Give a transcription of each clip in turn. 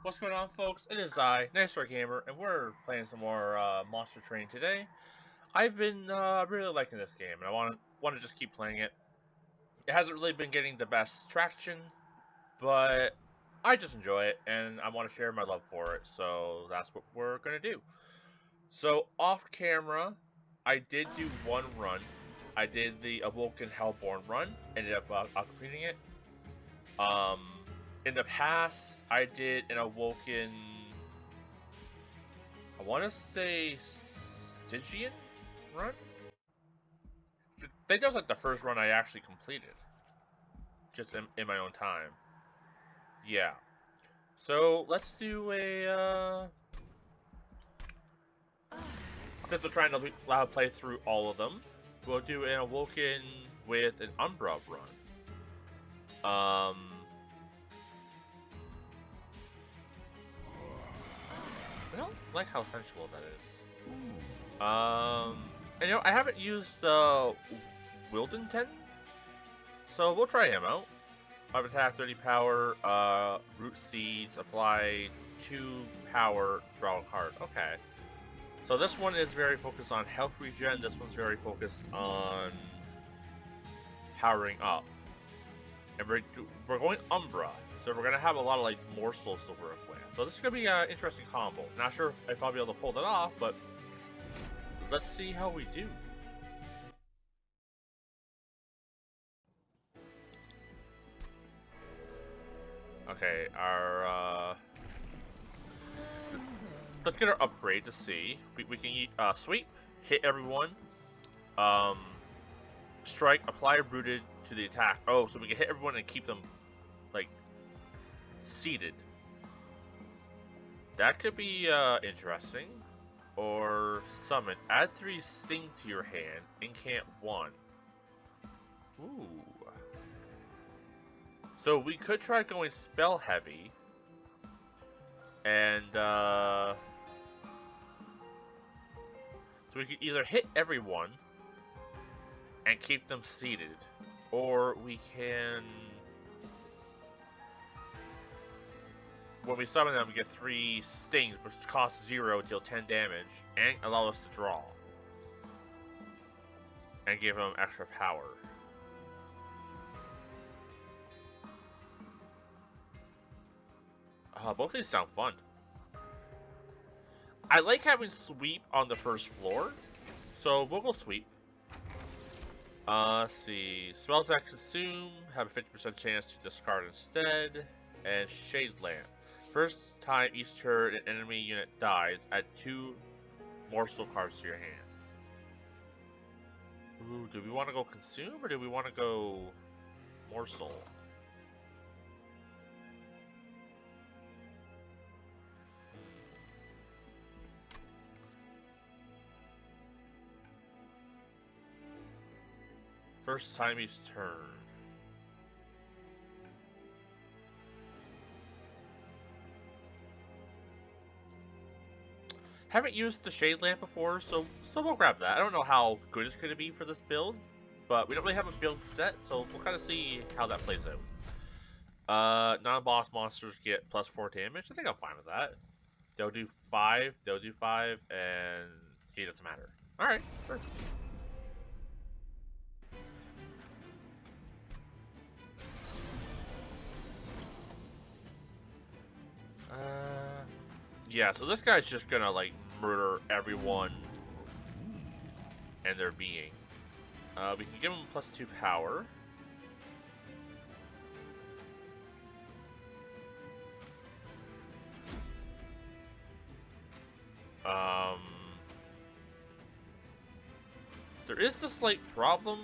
What's going on, folks? It is I, Nightstargamer, and we're playing some more Monster Train today. I've been really liking this game, and I want to just keep playing it. It hasn't really been getting the best traction, but I just enjoy it, and I want to share my love for it. So that's what we're gonna do. So off camera, I did do one run. I did the Awoken Hellborn run. Ended up completing it. Um, in the past, I did an Awoken. I want to say Stygian run. I think that was like the first run I actually completed, just in my own time. Yeah. So let's do a. Since we're trying to play through all of them, we'll do an Awoken with an Umbra run. I don't like how sensual that is. And I haven't used Wyldenten, so we'll try him out. 5 attack, 30 power, root seeds, apply 2 power, draw a card. Okay. So this one is very focused on health regen, this one's very focused on powering up. And we're going Umbra, so we're going to have a lot of like Morsels to work with. So this is going to be an interesting combo. Not sure if I'll be able to pull that off, but let's see how we do. Okay, let's get our upgrade to see. We can sweep, hit everyone, strike, apply rooted to the attack. Oh, so we can hit everyone and keep them, like, seated. That could be interesting. Or summon. Add 3 sting to your hand. Incant 1. Ooh. So we could try going spell heavy. And so we could either hit everyone and keep them seated, or we can, when we summon them, we get 3 stings, which costs 0, deal 10 damage, and allow us to draw. And give them extra power. Both these sound fun. I like having sweep on the first floor, so we'll go sweep. Let's see. Spells that consume have a 50% chance to discard instead. And Shade Lamp. First time each turn an enemy unit dies, add 2 morsel cards to your hand. Ooh, do we want to go consume or do we want to go morsel? First time each turn. Haven't used the Shade Lamp before, so we'll grab that. I don't know how good it's going to be for this build, but we don't really have a build set, so we'll kind of see how that plays out. Non-boss monsters get plus 4 damage. I think I'm fine with that. They'll do 5, and it doesn't matter. Alright, sure. Yeah, so this guy's just gonna, like, murder everyone and their being. We can give him plus 2 power. There is this slight problem.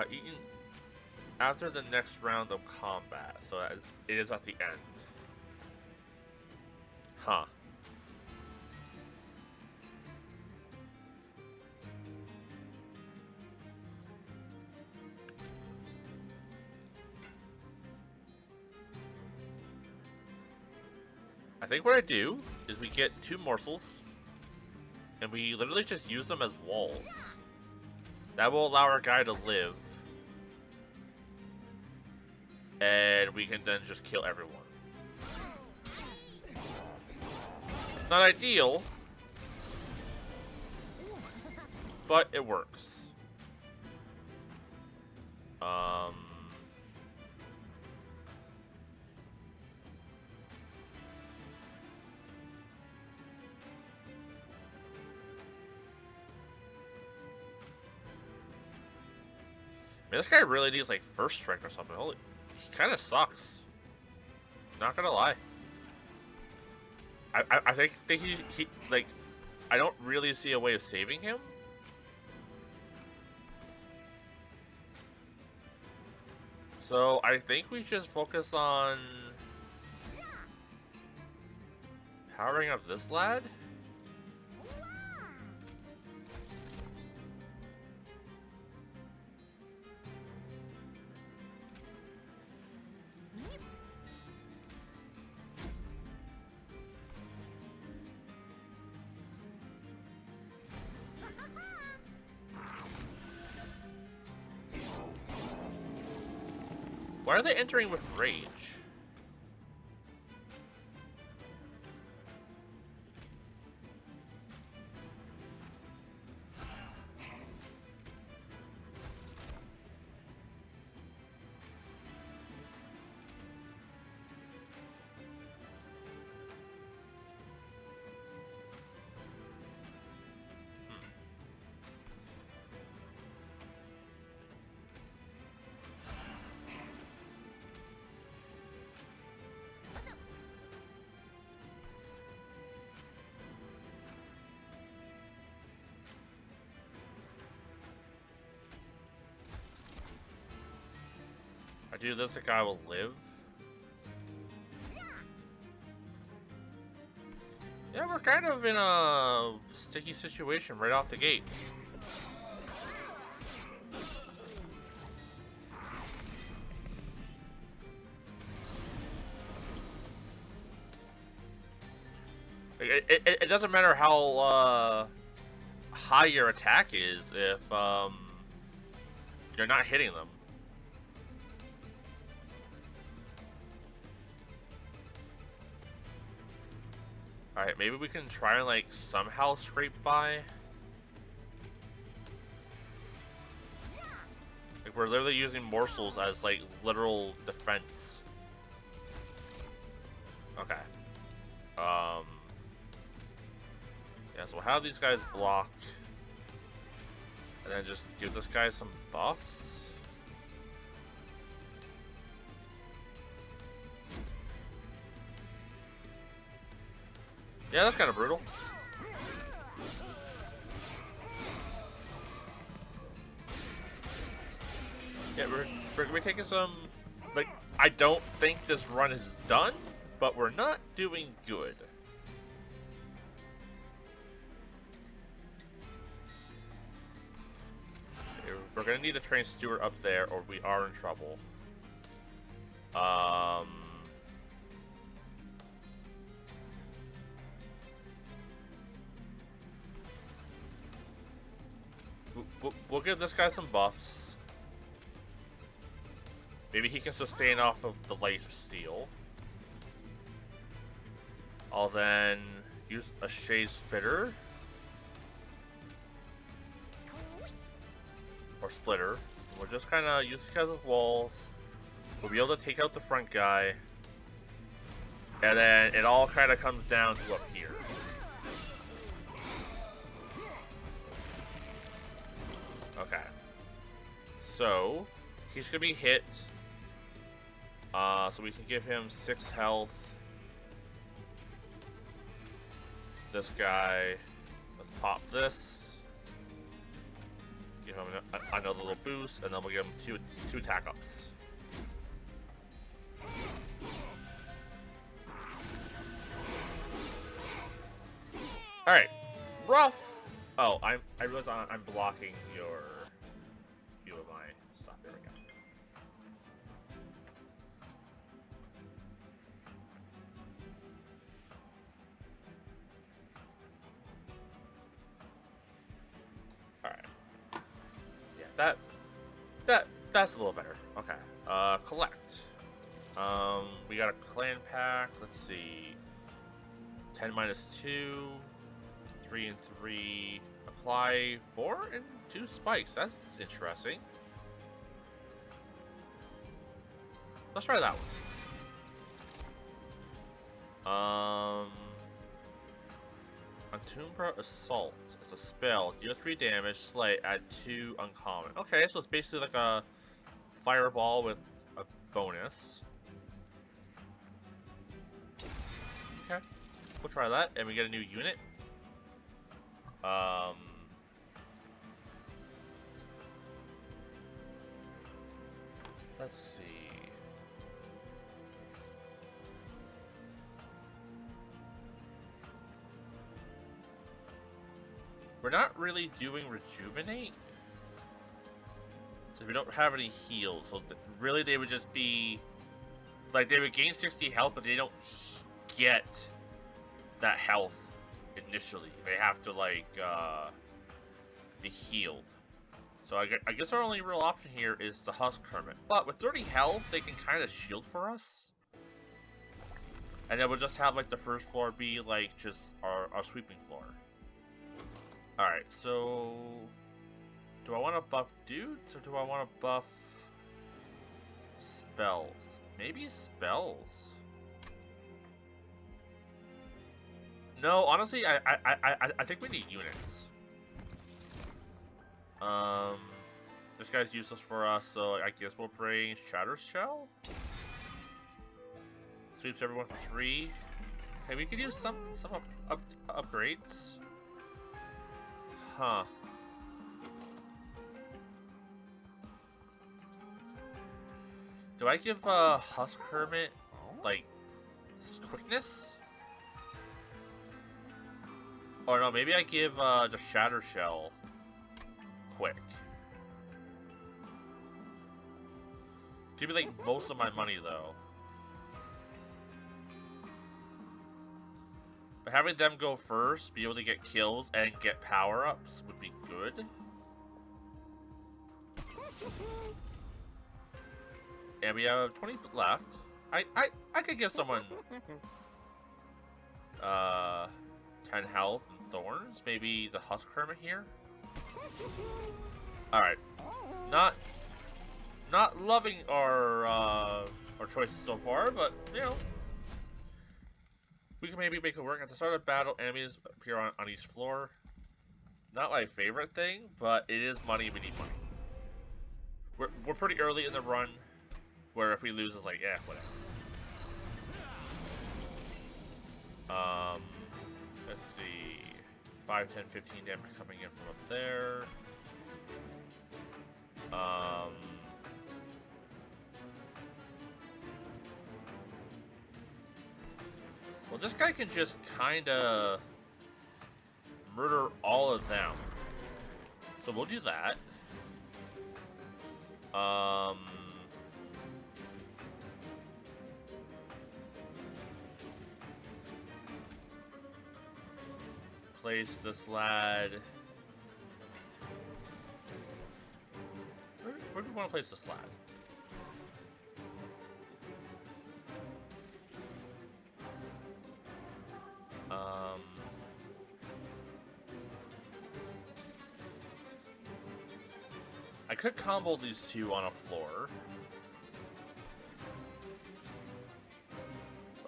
Eaten after the next round of combat, so it is at the end. Huh. I think what I do is we get 2 morsels, and we literally just use them as walls. That will allow our guy to live. and we can then just kill everyone. Not ideal, but it works. Man, this guy really needs like first strike or something. Holy, he kind of sucks. Not gonna lie. I think he like, I don't really see a way of saving him. So I think we just focus on powering up this lad. Why are they entering with rage? I do this, the guy will live. Yeah, we're kind of in a sticky situation right off the gate. It doesn't matter how high your attack is if you're not hitting them. Alright, maybe we can try and like somehow scrape by. Like we're literally using Morsels as like literal defense. Okay. Yeah, so we'll have these guys block. And then just give this guy some buffs. Yeah, that's kind of brutal. Yeah, we're gonna be taking some, like, I don't think this run is done, but we're not doing good. We're gonna need to train Stewart up there, or we are in trouble. We'll give this guy some buffs. Maybe he can sustain off of the life steal. I'll then use a Shade Spitter. Or Splitter. We'll just kind of use these guys as walls. We'll be able to take out the front guy. And then it all kind of comes down to up here. Okay. So, he's going to be hit. So we can give him 6 health. This guy, let's pop this. Give him another little boost, and then we'll give him two attack ups. Alright, rough. Oh, I realize I'm blocking you with my stuff. There we go. Alright. Yeah, that's a little better. Okay. Collect. We got a clan pack. Let's see. 10 minus 2, 3 and 3. Apply 4 and 2 spikes. That's interesting. Let's try that one. Umbra Assault. It's a spell. Deal 3 damage, slay, add 2 uncommon. Okay, so it's basically like a fireball with a bonus. Okay, we'll try that, and we get a new unit. Let's see. We're not really doing rejuvenate, so we don't have any heals. So really, they would just be like they would gain 60 health, but they don't get that health initially. They have to like be healed. So I guess our only real option here is the Husk Hermit. But with 30 health, they can kind of shield for us. And then we'll just have like the first floor be like just our sweeping floor. Alright, so do I want to buff dudes or do I want to buff spells? Maybe spells. No, honestly, I think we need units. This guy's useless for us, so I guess we'll bring Shatter's Shell. Sweeps everyone for 3. Hey, we could use some upgrades. Huh. Do I give Husk Hermit like quickness? Or no, maybe I give the Shatter Shell quick. Give me like most of my money though. But having them go first, be able to get kills and get power-ups would be good. And we have 20 left. I could give someone 10 health and thorns. Maybe the Husk Hermit here. Alright. Not loving our choices so far, but you know. We can maybe make it work. At the start of battle, enemies appear on each floor. Not my favorite thing, but it is money. We need money. We're pretty early in the run, where if we lose, it's like, yeah, whatever. Let's see. 5, 10, 15 damage coming in from up there. Well, this guy can just kinda murder all of them. So we'll do that. Place this lad. Where do we want to place this lad? I could combo these two on a floor.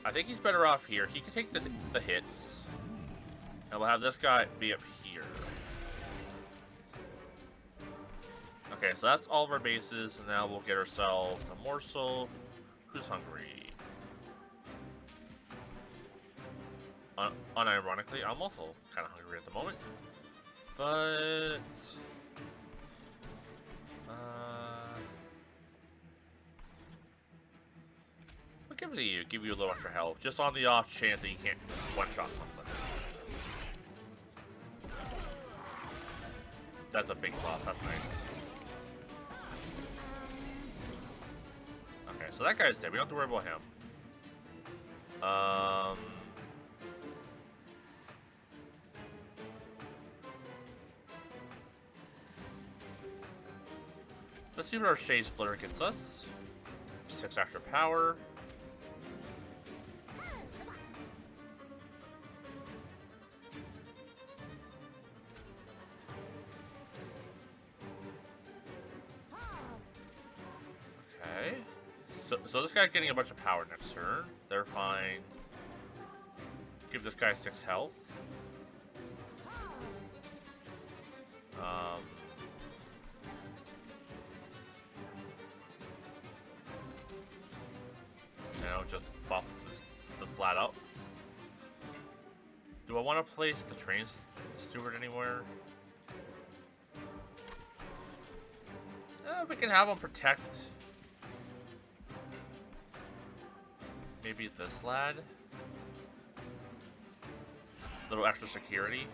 I think he's better off here. He can take the hits. And we'll have this guy be up here. Okay, so that's all of our bases, and now we'll get ourselves a Morsel. Who's hungry? Unironically, I'm also kind of hungry at the moment. But... I'll give you a little extra health, just on the off chance that you can't one-shot something. That's a big buff, that's nice. Okay, so that guy's dead, we don't have to worry about him. Let's see what our Shade Splitter gets us. 6 extra power. So this guy's getting a bunch of power next turn. They're fine. Give this guy 6 health. Just buff this flat up. Do I want to place the train steward anywhere? If we can have him protect. Maybe this lad. A little extra security.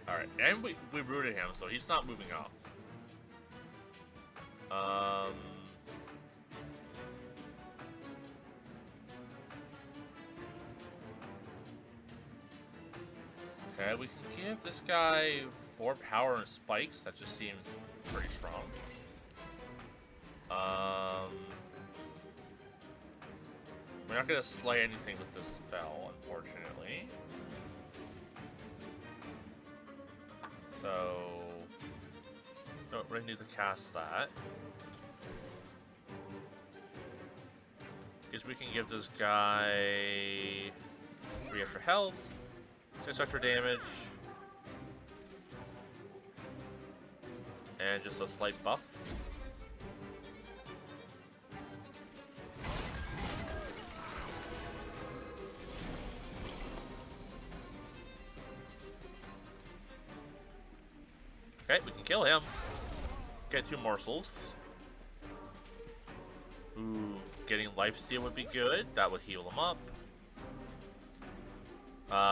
Alright, and we rooted him, so he's not moving up. Okay, we can give this guy 4 power and spikes. That just seems pretty strong. We're not gonna slay anything with this spell, unfortunately. So, don't really need to cast that. Guess we can give this guy 3 extra health, 6 extra damage, and just a slight buff. Okay, we can kill him. Get 2 morsels. Ooh, getting lifesteal would be good. That would heal him up.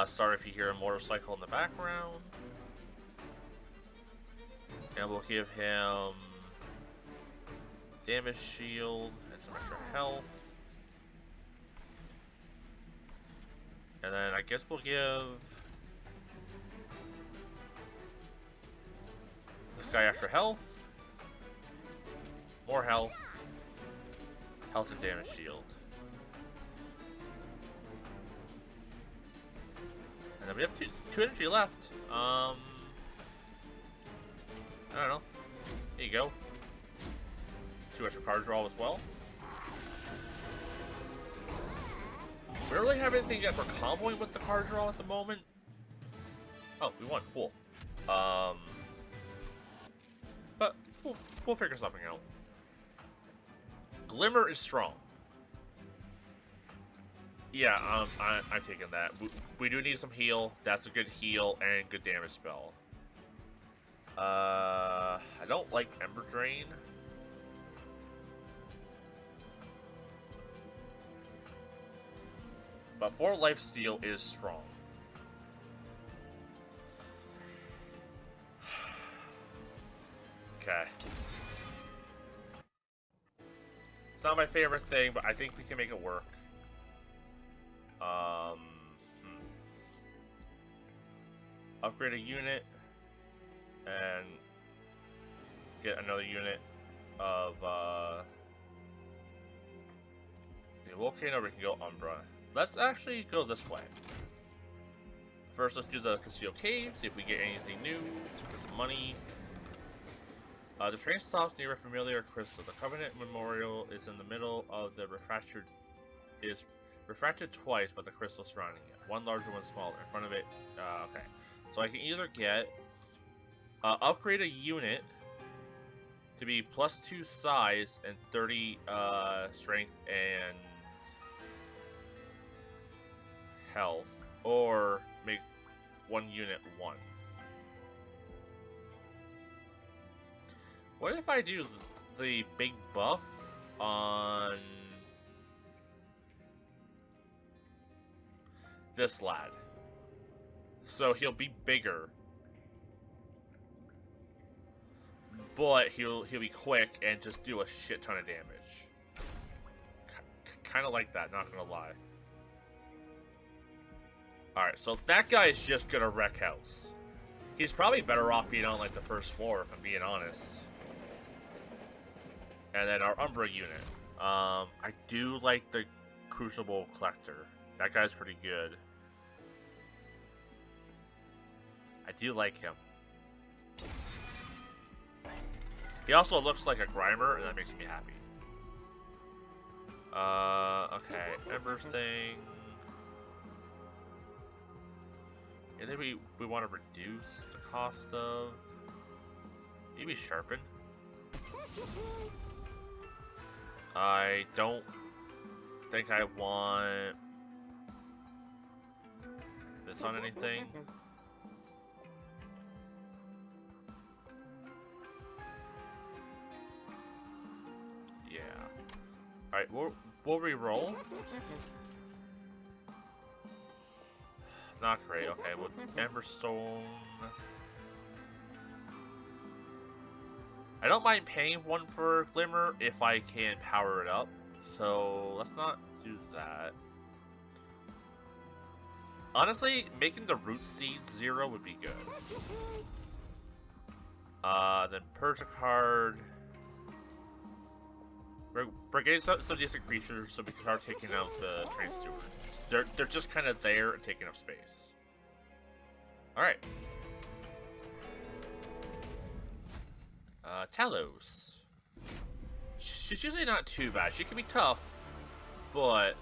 Sorry if you hear a motorcycle in the background. And we'll give him damage shield and some extra health. And then I guess we'll give this guy extra health, more health, health and damage shield. And then we have two energy left. I don't know. There you go. 2 extra card draw as well. We don't really have anything yet for comboing with the card draw at the moment. Oh, we won. Cool. But we'll figure something out. Glimmer is strong. Yeah, I'm taking that. We do need some heal. That's a good heal and good damage spell. I don't like Ember Drain. But 4 lifesteal is strong. Okay. It's not my favorite thing, but I think we can make it work. Upgrade a unit and get another unit of the volcano. We can go Umbra. Let's actually go this way. First, let's do the Conceal Cave, see if we get anything new, get some money. The train stops near a familiar crystal. The Covenant Memorial is in the middle of the refracted. Is refracted twice, but the crystal surrounding it. One larger, one smaller. In front of it. Okay. So I can either get upgrade a unit to be +2 size and 30 strength and health, or make 1 unit 1. What if I do the big buff on this lad? So he'll be bigger, but he'll be quick and just do a shit ton of damage. Kind of like that, not gonna lie. Alright, so that guy is just gonna wreck house. He's probably better off being on like the first floor, if I'm being honest. And then our Umbra unit. I do like the Crucible Collector. That guy's pretty good. I do like him. He also looks like a Grimer, and that makes me happy. Okay, Ember thing. And then we want to reduce the cost of maybe Sharpen. I don't think I want this on anything. Yeah. All right, we'll re-roll. Not great. Okay, well, Emberstone. I don't mind paying one for Glimmer if I can power it up. So let's not do that. Honestly, making the root seeds 0 would be good. Then purge a card. Brigade some decent creatures so we can start taking out the train stewards. They're just kind of there and taking up space. Alright. Talos. She's usually not too bad. She can be tough, but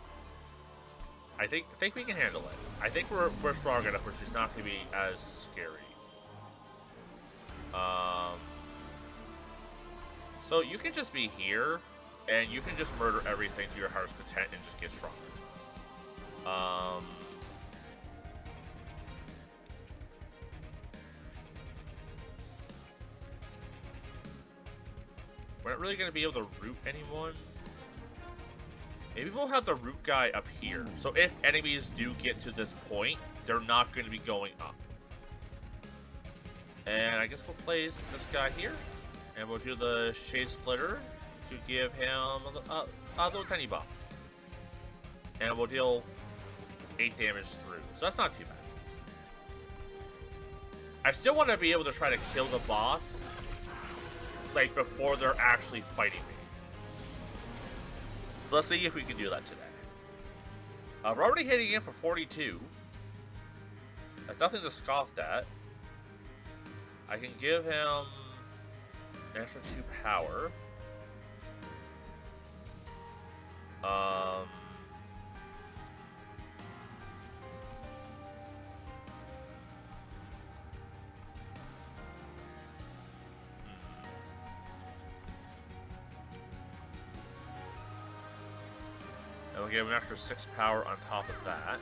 I think we can handle it. I think we're strong enough where she's not gonna be as scary. So you can just be here, and you can just murder everything to your heart's content and just get stronger. We're not really going to be able to root anyone. Maybe we'll have the root guy up here. So if enemies do get to this point, they're not going to be going up. And I guess we'll place this guy here. And we'll do the Shade Splitter to give him a little tiny buff. And we'll deal 8 damage through. So that's not too bad. I still want to be able to try to kill the boss, like, before they're actually fighting me. So let's see if we can do that today. We're already hitting in for 42. That's nothing to scoff at. I can give him an extra 2 power. And we'll give him an extra 6 power on top of that.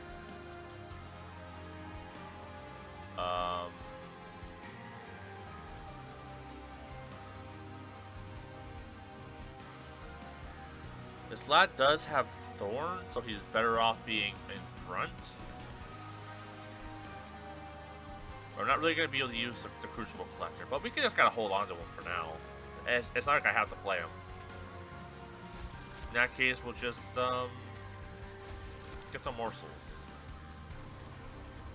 This lad does have Thorn, so he's better off being in front. We're not really going to be able to use the Crucible Collector, but we can just kind of hold on to him for now. It's not like I have to play him. In that case, we'll just get some Morsels.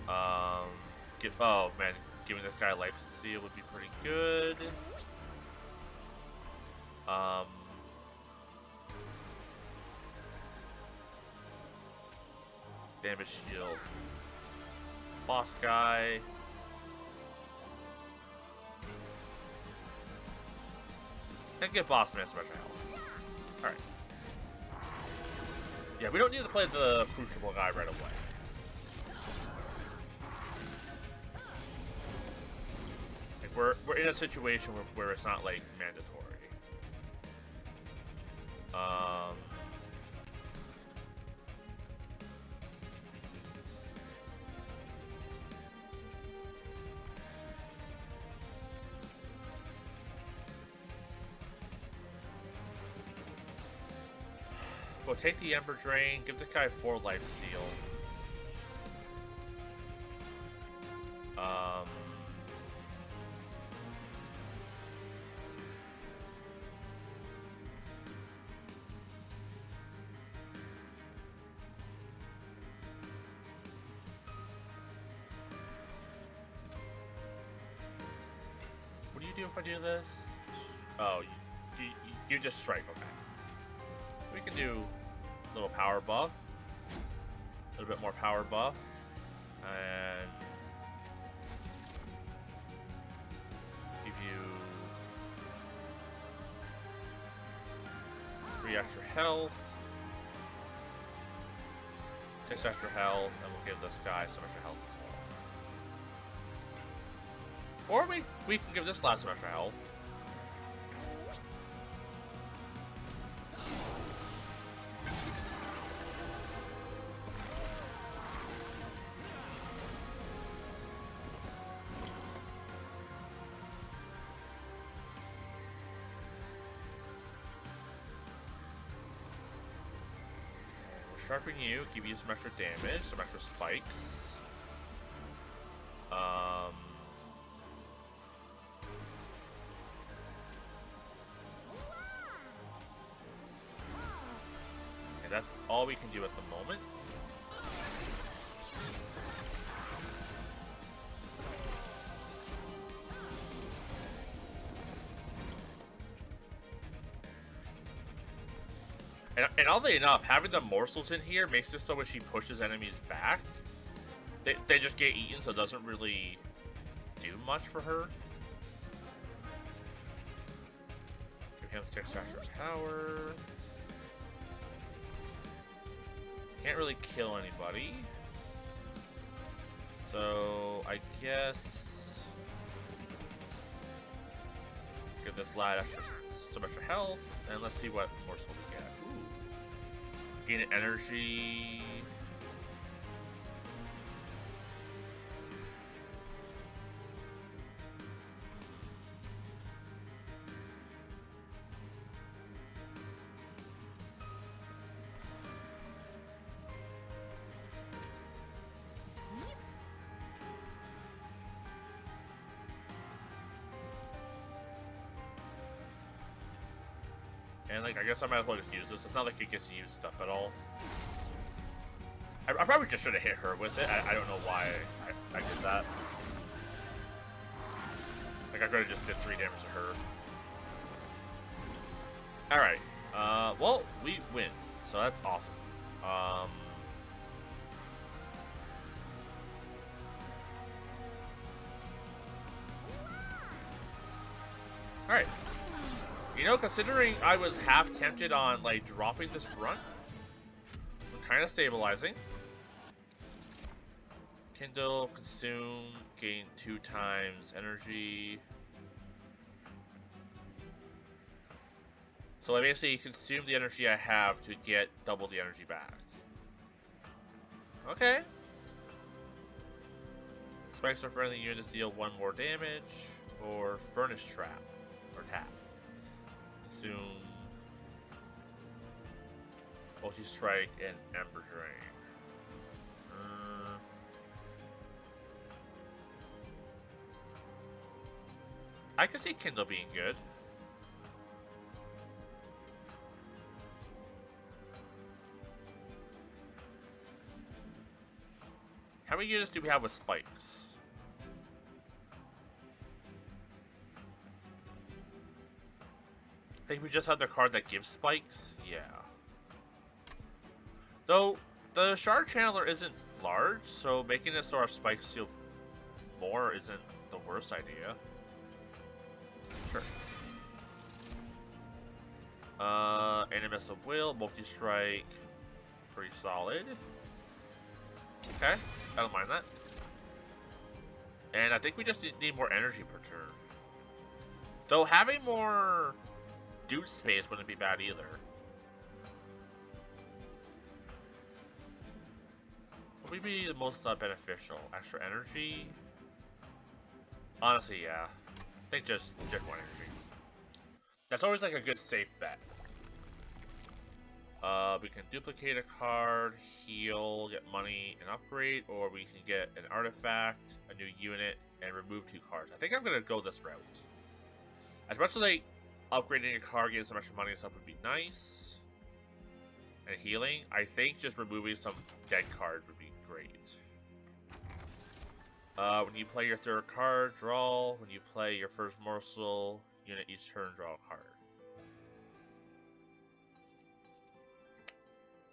Oh man, giving this guy a Life Steal would be pretty good. Damage shield. Boss guy. And give boss man special health. Alright. Yeah, we don't need to play the Crucible guy right away. Like we're in a situation where it's not like mandatory. We'll take the Ember Drain, give this guy 4 Life Steal. What do you do if I do this? Oh, you just strike, okay. We can do a little power buff, a little bit more power buff, and you 3 extra health, 6 extra health, and we'll give this guy some extra health as well. Or we can give this lad some extra health. Sharpen you, give you some extra damage, some extra spikes. And that's all we can do at the moment. And oddly enough, having the morsels in here makes it so when she pushes enemies back, they just get eaten, so it doesn't really do much for her. Give him 6 extra power. Can't really kill anybody. So, I guess... give this lad some extra health, and let's see what morsel we get. Gain energy. And like, I guess I might as well just use this. It's not like it gets to use stuff at all. I probably just should have hit her with it. I don't know why I did that. Like, I could have just did 3 damage to her. Alright. Well, we win. So that's awesome. Alright. You know, considering I was half tempted on, like, dropping this run, I'm kind of stabilizing. Kindle, consume, gain 2 times energy. So I basically consume the energy I have to get double the energy back. Okay. Spikes are friendly units deal 1 more damage, or furnace trap, or tap. Consume, multi-strike, and ember drain. I can see Kindle being good. How many units do we have with spikes? I think we just had the card that gives spikes? Yeah. Though, the shard channeler isn't large, so making it so our spikes deal more isn't the worst idea. Sure. Animus of Will, multi-strike, pretty solid. Okay, I don't mind that. And I think we just need more energy per turn. Though having more dude space wouldn't be bad either. What would be the most beneficial? Extra energy? Honestly, yeah. I think just more energy. That's always like a good safe bet. We can duplicate a card, heal, get money, and upgrade, or we can get an artifact, a new unit, and remove 2 cards. I think I'm gonna go this route. As much as like upgrading a card, getting some extra money and stuff would be nice, and healing, I think just removing some dead cards would be great. When you play your 3rd card, draw. When you play your first morsel unit each turn, draw a card.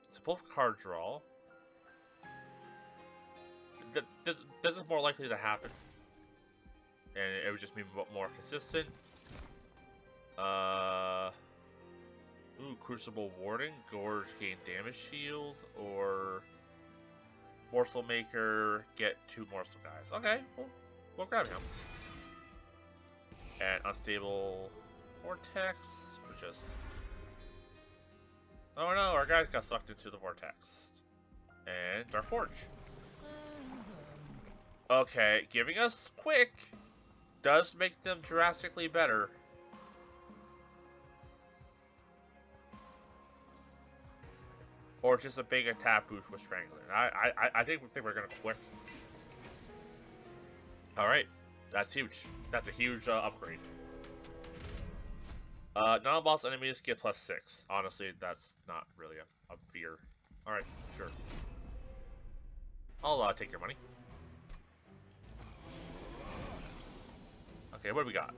It's both card draw. This is more likely to happen. and it would just be more consistent. Ooh, Crucible Warden, Gorge gain damage shield, or Morsel Maker get 2 Morsel guys. Okay, we'll grab him. And Unstable Vortex, which is... Oh no, our guys got sucked into the Vortex. And Dark Forge. Okay, giving us Quick does make them drastically better. Or just a big attack boost with Strangling. I think we're gonna Quick. Alright, that's huge. That's a huge upgrade. Non-boss enemies get +6. Honestly, that's not really a fear. Alright, sure. I'll take your money. Okay, what do we got?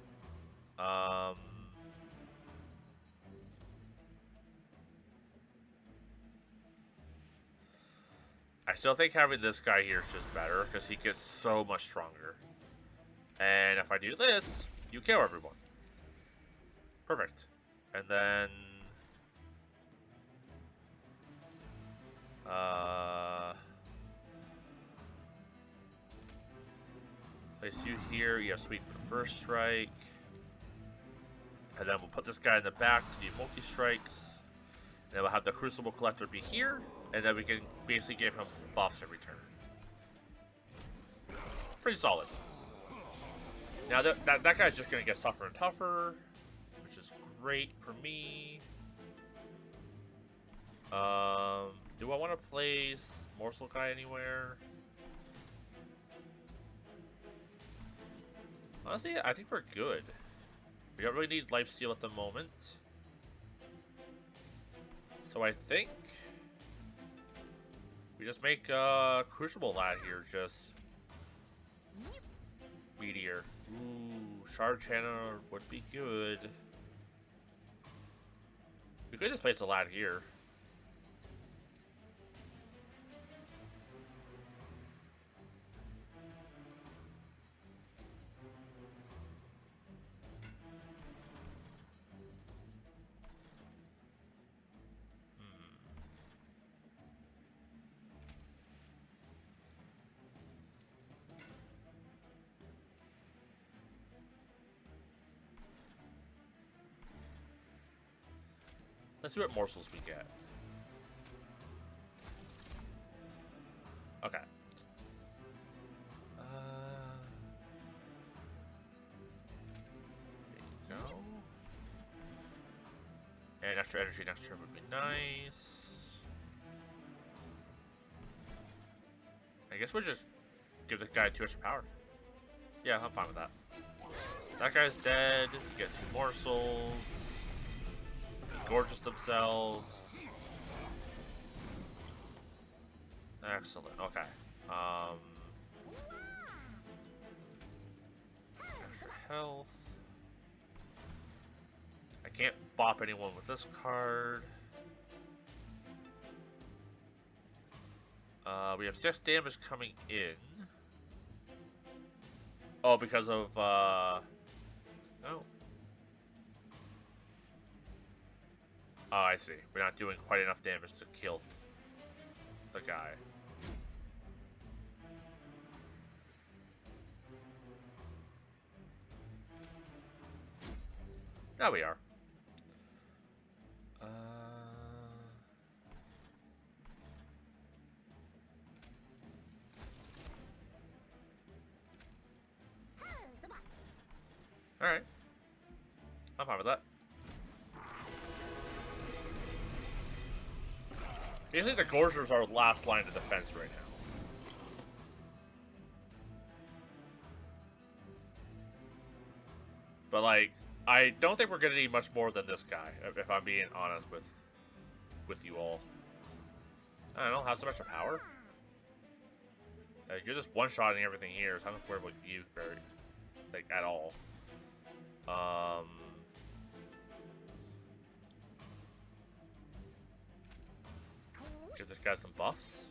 I still think having this guy here is just better, because he gets so much stronger. And if I do this, you kill everyone. Perfect. And then... place you here, you have Sweep for the first strike. And then we'll put this guy in the back to do multi-strikes. And then we'll have the Crucible Collector be here, and then we can basically give him buffs every turn. Pretty solid. Now that guy's just going to get tougher and tougher, which is great for me. Do I want to place Morsel guy anywhere? Honestly, I think we're good. We don't really need lifesteal at the moment. So I think we just make Crucible Lad here, just Meteor. Ooh, Shard Channer would be good. We could just place a Lad here. Let's see what morsels we get. Okay. There you go. And extra energy next turn would be nice. I guess we'll just give the guy 2 extra power. Yeah, I'm fine with that. That guy's dead. You get 2 morsels. Gorgeous themselves. Excellent. Okay. Extra health. I can't bop anyone with this card. We have 6 damage coming in. Oh, because of oh. Oh, I see. We're not doing quite enough damage to kill the guy. Now we are. Alright. I'm fine with that. Basically, the Gorgers are last line of defense right now. But, like, I don't think we're going to need much more than this guy, if I'm being honest with you all. I don't know, have some extra power? You're just one-shotting everything here, so I don't worry about you very, like, at all. Give this guy some buffs.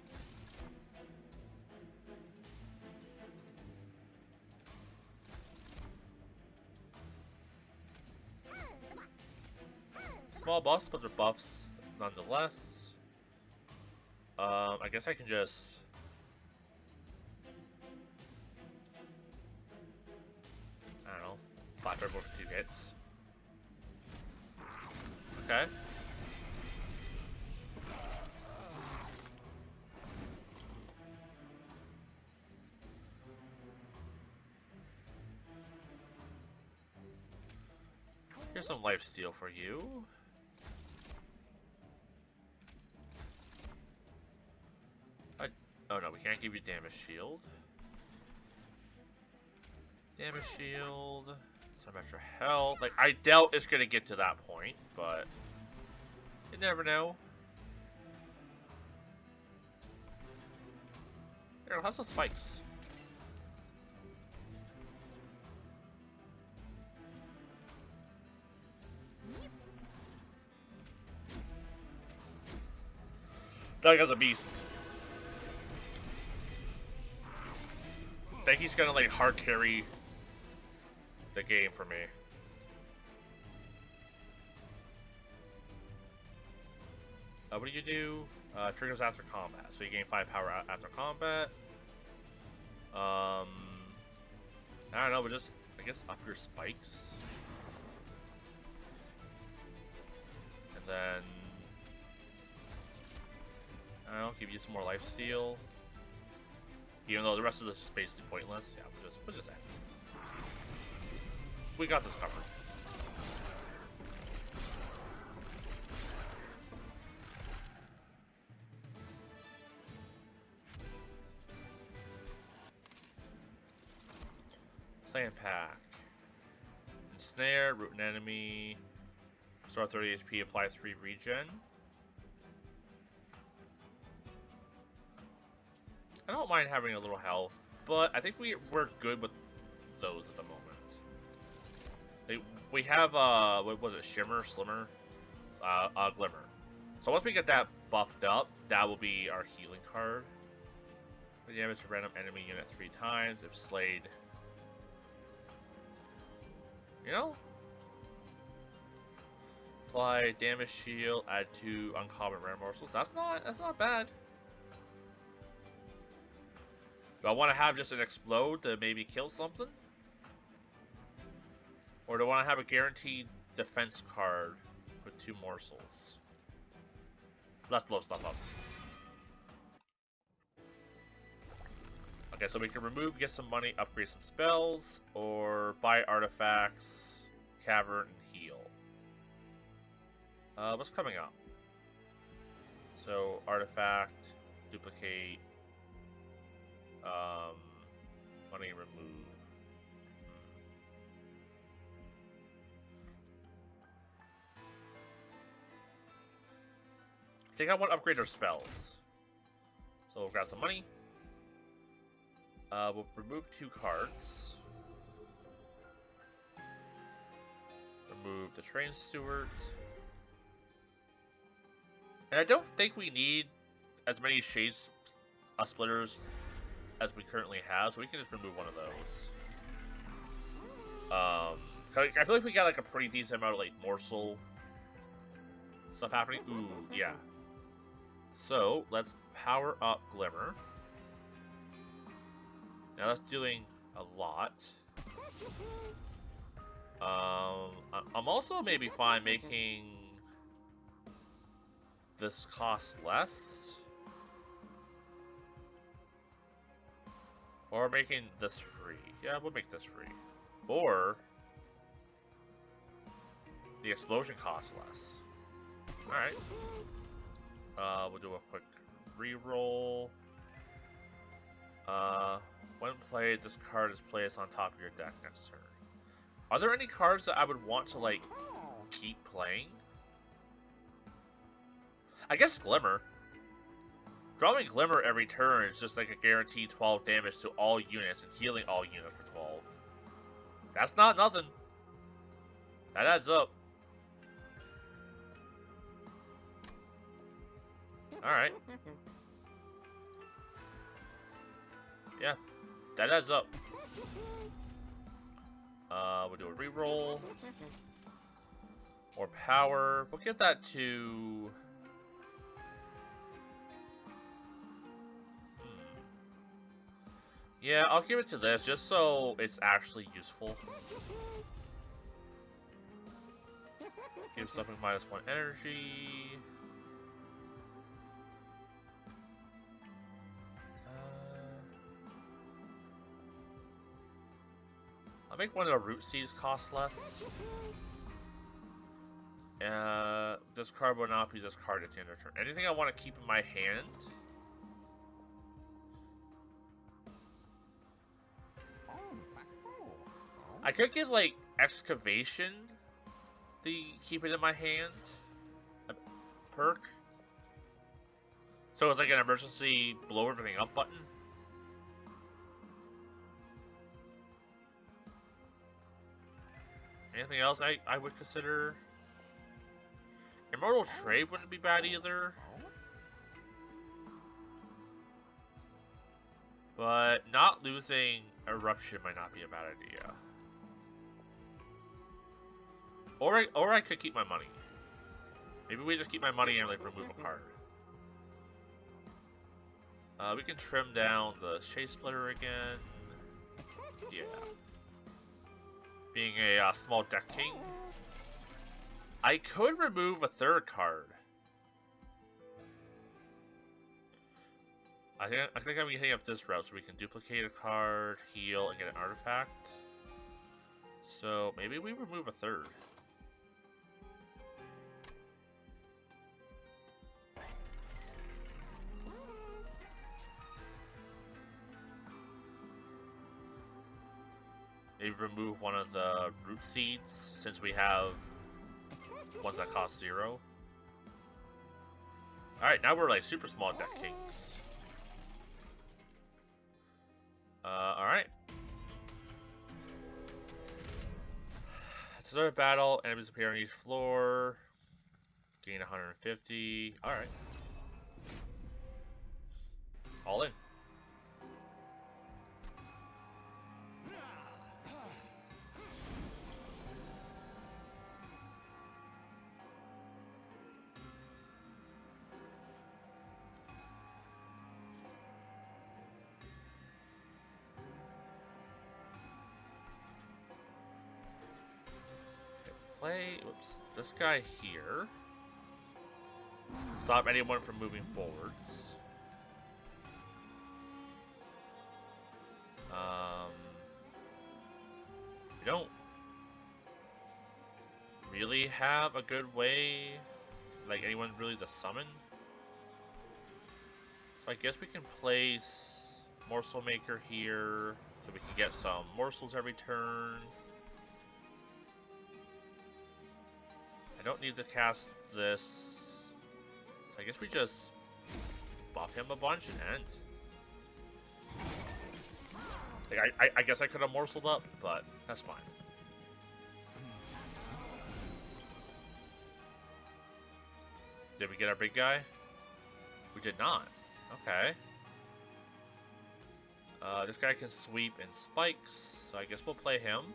small buffs, but they're buffs nonetheless. I guess I can just... I don't know. Flat turbo for 2 hits. Okay. Here's some lifesteal for you. Oh no, we can't give you damage shield. Damage shield. Some extra health. Like, I doubt it's gonna get to that point, but you never know. Here, have some spikes. That guy's a beast. I think he's gonna like hard carry the game for me. What do you do? Triggers after combat, so you gain 5 power after combat. I don't know, but just I guess up your spikes, and then I don't know, give you some more life steal. Even though the rest of this is basically pointless, yeah, we'll just end. We got this covered. Plan pack. Ensnare, root an enemy. Restore 30 HP, apply 3 regen. I don't mind having a little health, but I think we're good with those at the moment. We have what was it, Shimmer, Slimmer, Glimmer. So once we get that buffed up, that will be our healing card. Damage to random enemy unit 3 times if slayed. You know? Apply damage shield, add 2 uncommon rare morsels. That's not bad. Do I want to have just an explode to maybe kill something? Or do I want to have a guaranteed defense card with 2 morsels? Let's blow stuff up. Okay, so we can remove, get some money, upgrade some spells, or buy artifacts, cavern, and heal. What's coming up? So, artifact, duplicate, money remove. I think I want to upgrade our spells. So we'll grab some money. We'll remove 2 cards. Remove the train steward. And I don't think we need as many shades splitters as we currently have, so we can just remove one of those. I feel like we got like a pretty decent amount of like morsel stuff happening. Ooh, yeah. So let's power up Glimmer. Now that's doing a lot. I'm also maybe fine making this cost less. Or making this free. Yeah, we'll make this free. Or the explosion costs less. Alright. We'll do a quick reroll. When played, this card is placed on top of your deck next turn. Are there any cards that I would want to, like, keep playing? I guess Glimmer. Drawing Glimmer every turn is just like a guaranteed 12 damage to all units and healing all units for 12. That's not nothing. That adds up. Alright. Yeah, that adds up. We'll do a reroll. More power. We'll give that to... Yeah, I'll give it to this, just so it's actually useful. Give something -1 energy. I'll make one of the root seeds cost less. This card will not be discarded at the end of turn. Anything I want to keep in my hand? I could give, like, excavation the keep it in my hand perk. So it's like an emergency blow everything up button. Anything else I would consider? Immortal Trade wouldn't be bad either. But not losing Eruption might not be a bad idea. Or I could keep my money. Maybe we just keep my money and like remove a card. We can trim down the Shade Splitter again. Yeah. Being a small deck king. I could remove a third card. I think I'm gonna hang up this route so we can duplicate a card, heal, and get an artifact. So maybe we remove a third. Maybe remove one of the root seeds since we have ones that cost 0. Alright, now we're like super small deck kings. Alright. It's another battle, enemies appear on each floor. Gain 150. Alright. All in. Whoops, this guy here. Stop anyone from moving forwards. We don't really have a good way, like anyone really to summon. So I guess we can place Morsel Maker here, so we can get some morsels every turn. I don't need to cast this, so I guess we just buff him a bunch and end. Like, I guess I could have morseled up, but that's fine. Did we get our big guy? We did not. Okay. This guy can sweep and spikes, so I guess we'll play him.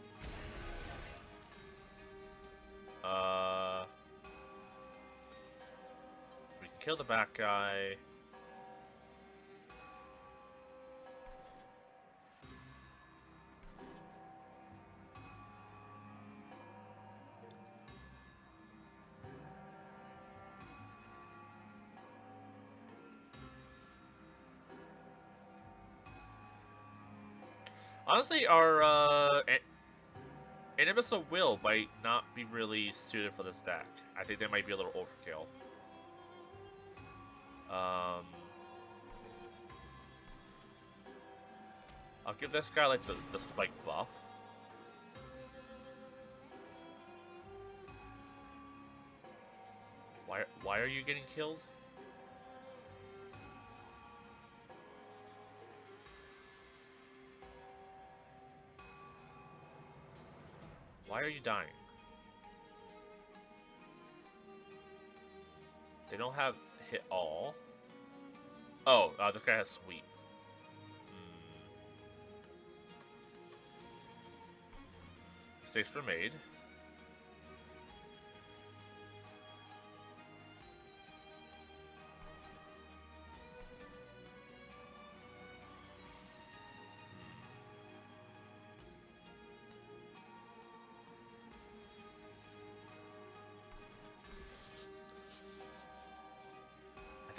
We can kill the back guy. Honestly, our Animus of Will might not be really suited for this deck. I think they might be a little overkill. I'll give this guy like the spike buff. Why are you getting killed? Why are you dying? They don't have hit all. Oh, this guy has sweep. Mistakes were made.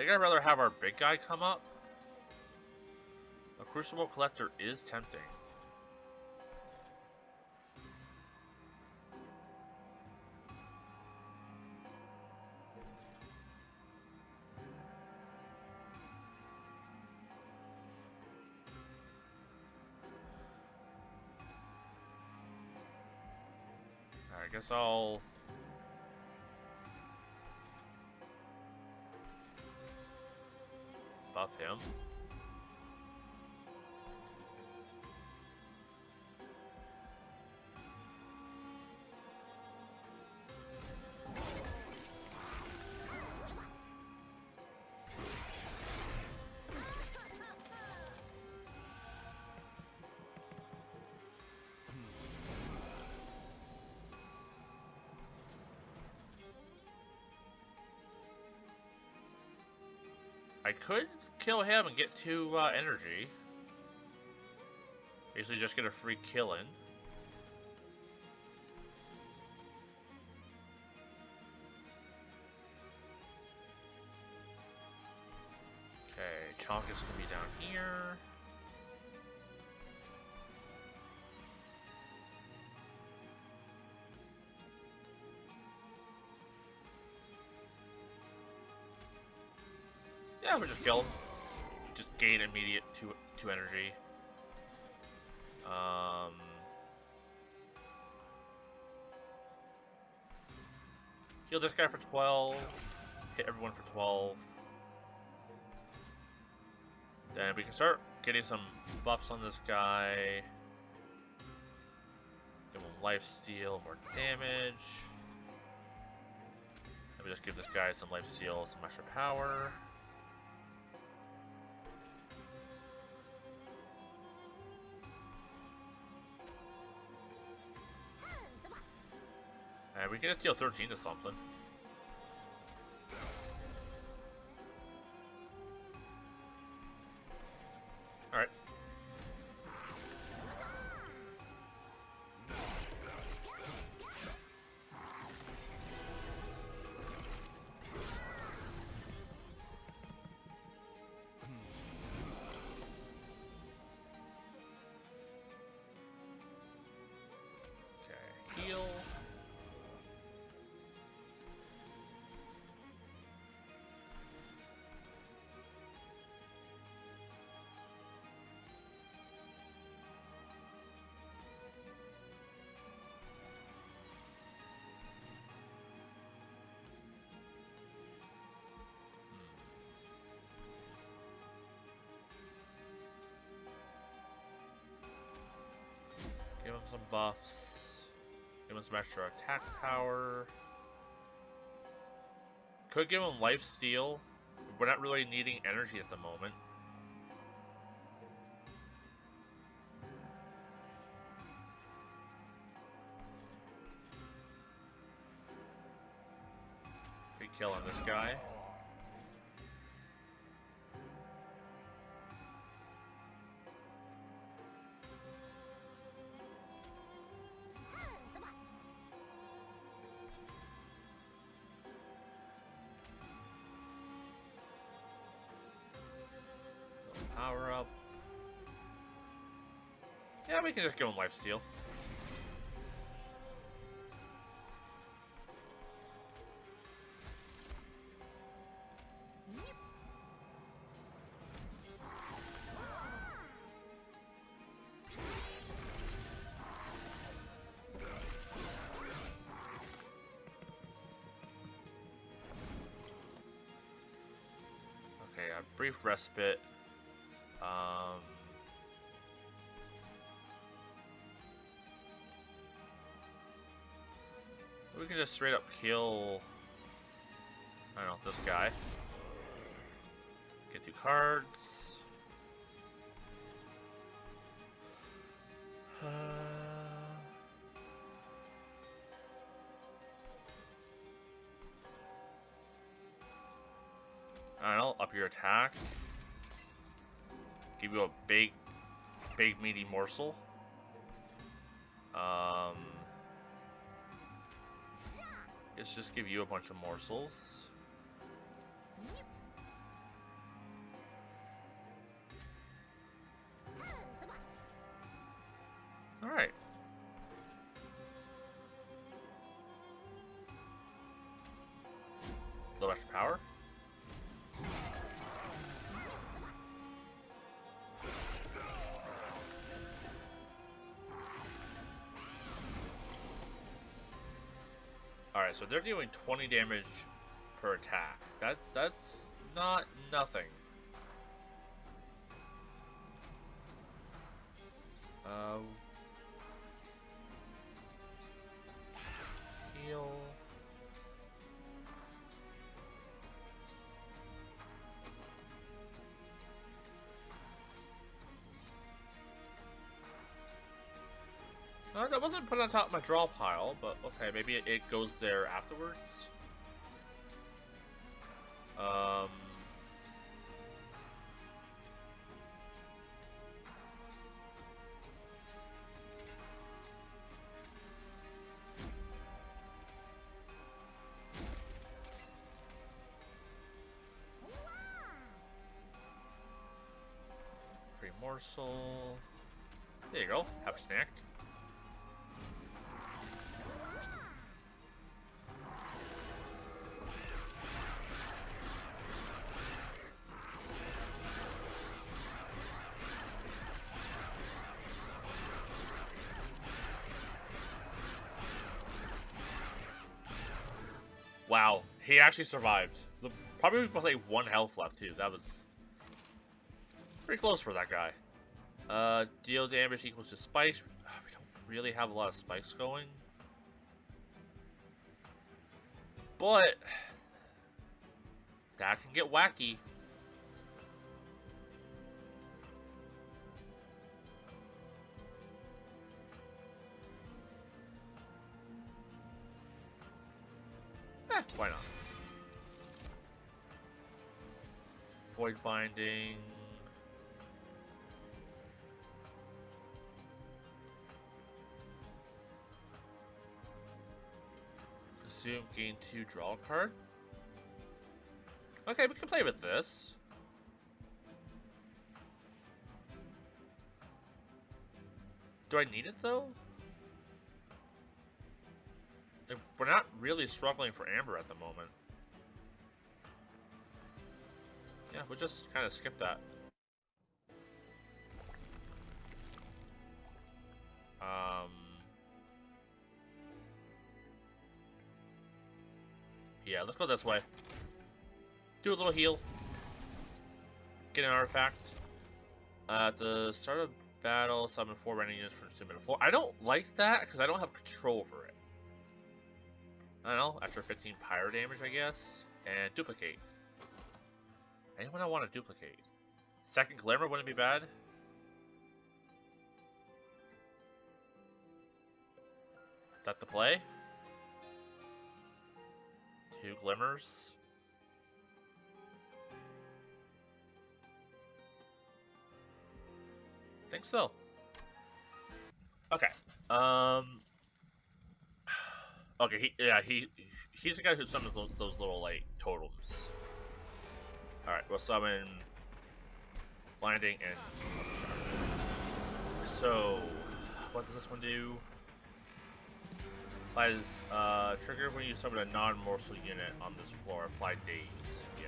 think I'd rather have our big guy come up. A Crucible Collector is tempting. I guess I'll... buff him. I could kill him and get 2 energy. Basically just get a free kill in. Okay, Chonkus can be down here. Yeah, we just kill him. Just gain immediate 2 energy. Heal this guy for 12. Hit everyone for 12. Then we can start getting some buffs on this guy. Give him lifesteal, more damage. Let me just give this guy some lifesteal, some extra power. And we can just deal 13 to something. Alright. Okay, heal. Give him some buffs. Give him some extra attack power. Could give him lifesteal. We're not really needing energy at the moment. Free kill on this guy. Power up. Yeah, we can just give him lifesteal. Okay, a brief respite. We can just straight up kill, I don't know, this guy. Get 2 cards. I don't know, up your attack. Give you a big meaty morsel. Let's just give you a bunch of morsels. power. Alright, so they're doing 20 damage per attack. That's not nothing. Heal. That wasn't put on top of my draw pile, but okay, maybe it goes there afterwards. Free morsel. There you go. Have a snack. Wow, he actually survived. Probably was like 1 health left too. That was pretty close for that guy. Deal damage equals to spikes. We don't really have a lot of spikes going. But that can get wacky. Why not? Void binding. Consume, gain 2, draw a card. Okay, we can play with this. Do I need it though? We're not really struggling for Amber at the moment. Yeah, we'll just kind of skip that. Yeah, let's go this way. Do a little heal. Get an artifact. At the start of battle, summon 4 random units from summon 4. I don't like that because I don't have control over it. I don't know, after 15 pyro damage, I guess. And duplicate. Anyone I want to duplicate? Second Glimmer wouldn't be bad. Is that the play? 2 Glimmers. Think so. Okay. Okay, he's the guy who summons those little, like, totems. Alright, we'll summon Blinding and so, what does this one do? Applies, trigger when you summon a non-morsel unit on this floor. Apply daze. Yeah.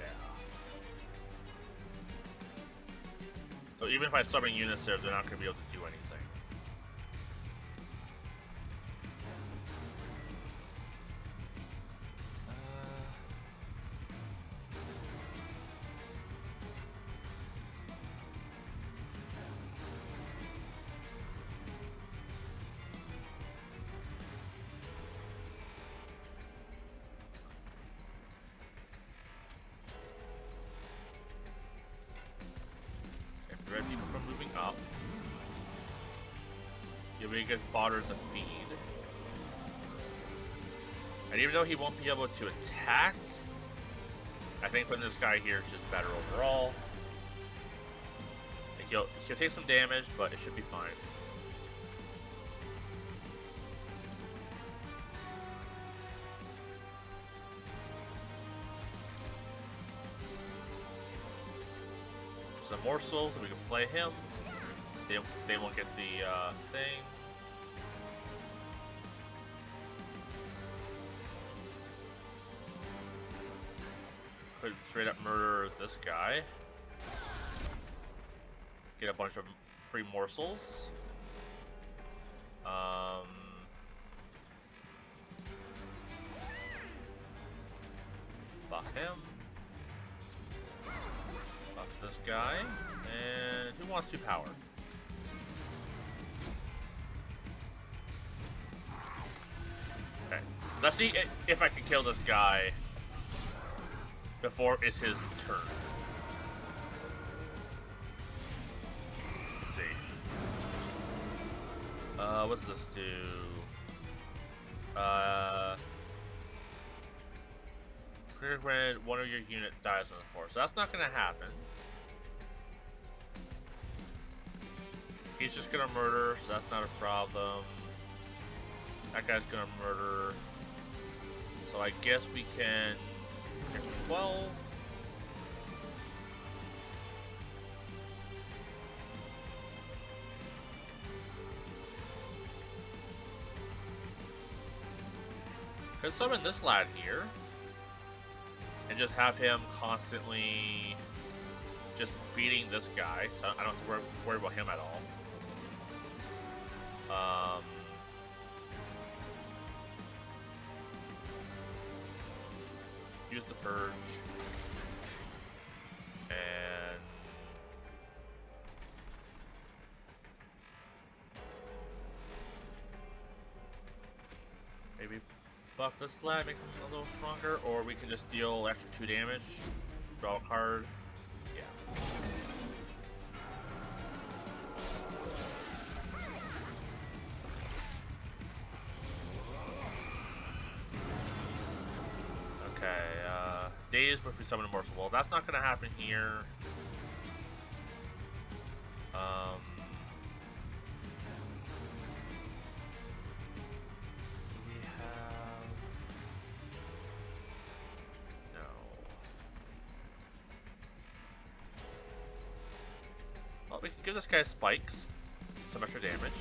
So even if I summon units there, they're not going to be able to do anything. Prevent people from moving up. Give me a good fodder to feed. And even though he won't be able to attack, I think putting this guy here is just better overall. Like he'll take some damage, but it should be fine. Morsels, we can play him. They won't get the thing. straight up murder this guy. Get a bunch of free morsels. Buff him. Buff this guy. And who wants 2 power? Okay. Let's see if I can kill this guy before it's his turn. Let's see. What does this do? Trigger when one of your unit dies on the floor. So that's not gonna happen. He's just gonna murder, so that's not a problem. That guy's gonna murder. So I guess we can pick 12. Could summon this lad here and just have him constantly just feeding this guy, so I don't have to worry about him at all. Use the purge and maybe buff this lad, make him a little stronger, or we can just deal extra 2 damage, draw a card. Yeah. Okay, days if we summon a Morsel. Well, that's not gonna happen here. We can give this guy spikes, some extra damage.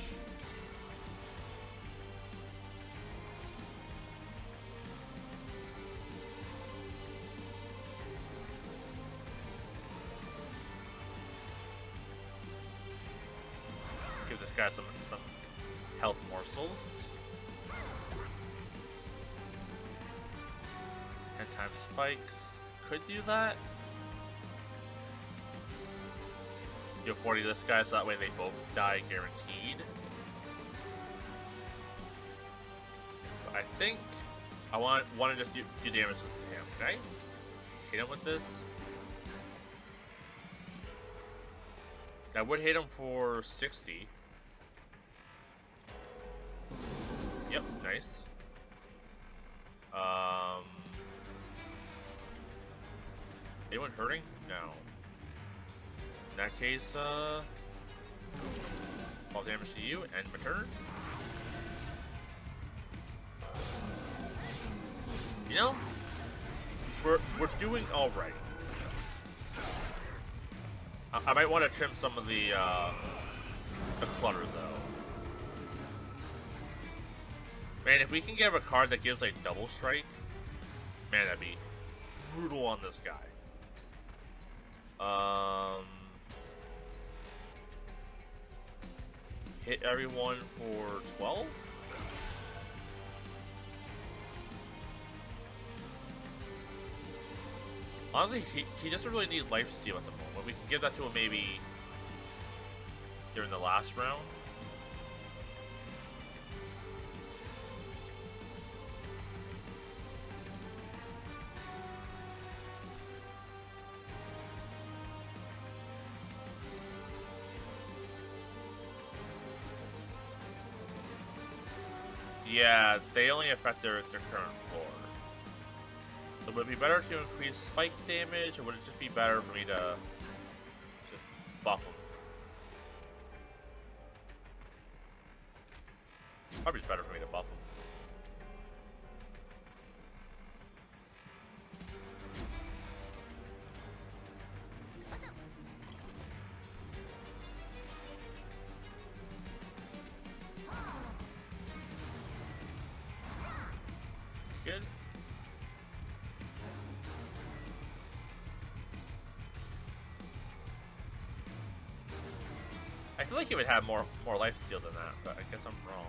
Give this guy some health morsels. 10 times spikes. Could do that. Deal 40 to this guy, so that way they both die guaranteed. But I think I want to just do damage to him. Can I hit him with this? That would hit him for 60. Yep, nice. Anyone hurting? No. In that case, all damage to you, end my turn. You know, we're doing all right. I might want to trim some of the clutter though. Man, if we can get a card that gives like double strike, man, that'd be brutal on this guy. Hit everyone for 12? Honestly, he doesn't really need lifesteal at the moment. We can give that to him maybe during the last round. Yeah, they only affect their current floor. So would it be better to increase spike damage, or would it just be better for me to just buff them? Probably it's better for me to buff them. Good. feel like it would have more life steal than that, but I guess I'm wrong.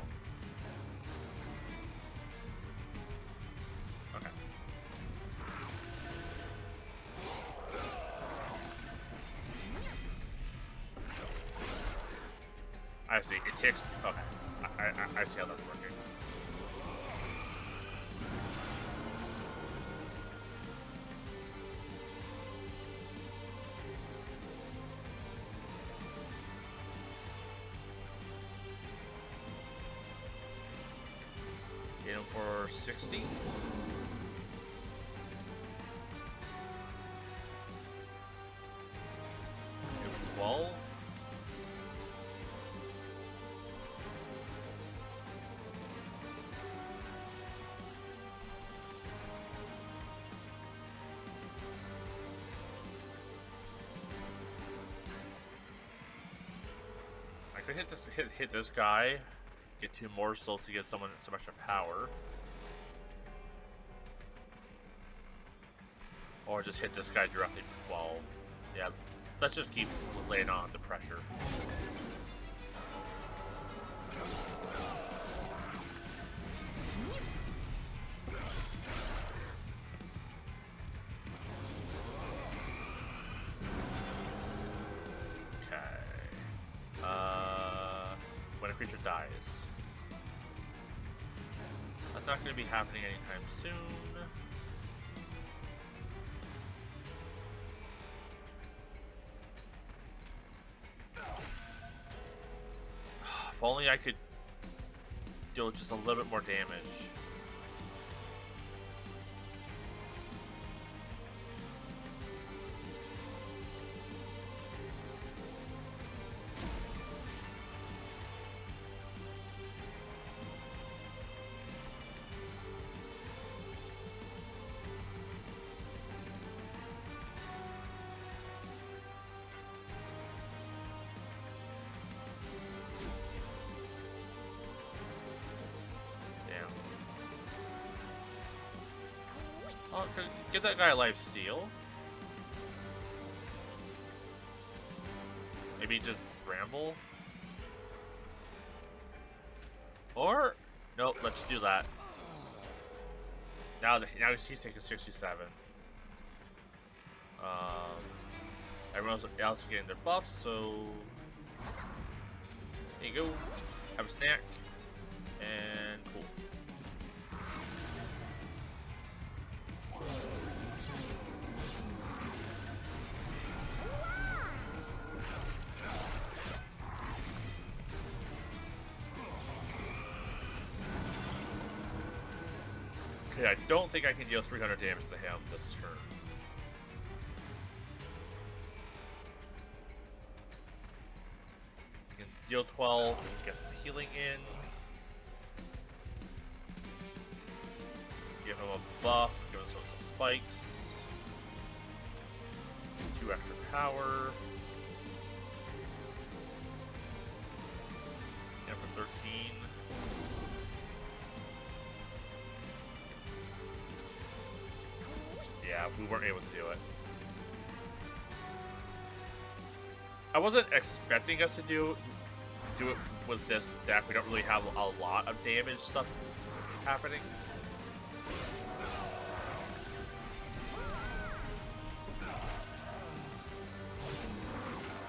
Okay. I see. It takes. Okay. I see how that's working. Hit him for 60. Hit him for 12. I could hit this guy, get 2 morsels to get someone some extra power. Or just hit this guy directly for 12. Yeah, let's just keep laying on the pressure. When a creature dies. That's not going to be happening anytime soon. If only I could deal just a little bit more damage. Oh, get that guy life steal. Maybe just ramble. Or nope, let's do that. Now he's taking 67. Everyone else is getting their buffs, so there you go. Have a snack. And cool. Okay, I don't think I can deal 300 damage to him this turn. I can deal 12, get some healing in. Give him a buff, give him some spikes. 2 extra power. And for 13. Yeah, we weren't able to do it. I wasn't expecting us to do it with this deck. We don't really have a lot of damage stuff happening.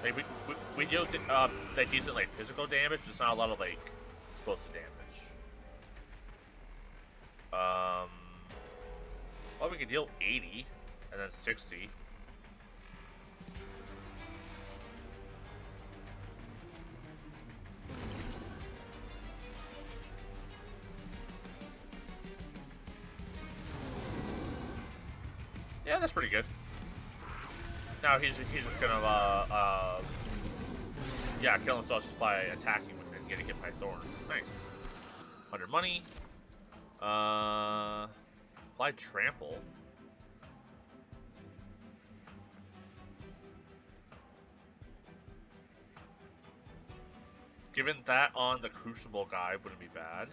Like we deal like decent like physical damage, just not a lot of like explosive damage. Well, we can deal 80 and then 60. Yeah, that's pretty good. Now he's just gonna yeah, kill himself just by attacking and getting hit by thorns. Nice. 100 money. Apply trample. Given that on the Crucible guy wouldn't be bad.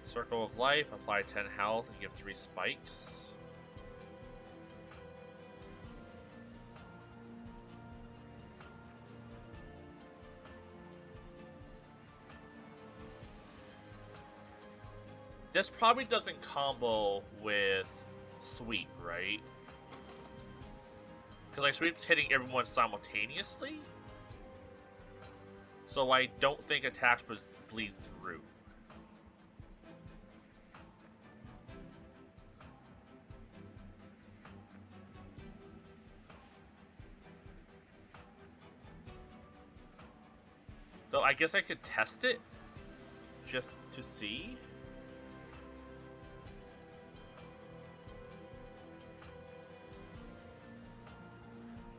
Circle of Life, apply 10 health and give 3 spikes. This probably doesn't combo with Sweep, right? Because like Sweep's hitting everyone simultaneously. So I don't think attacks would bleed through. Though I guess I could test it just to see.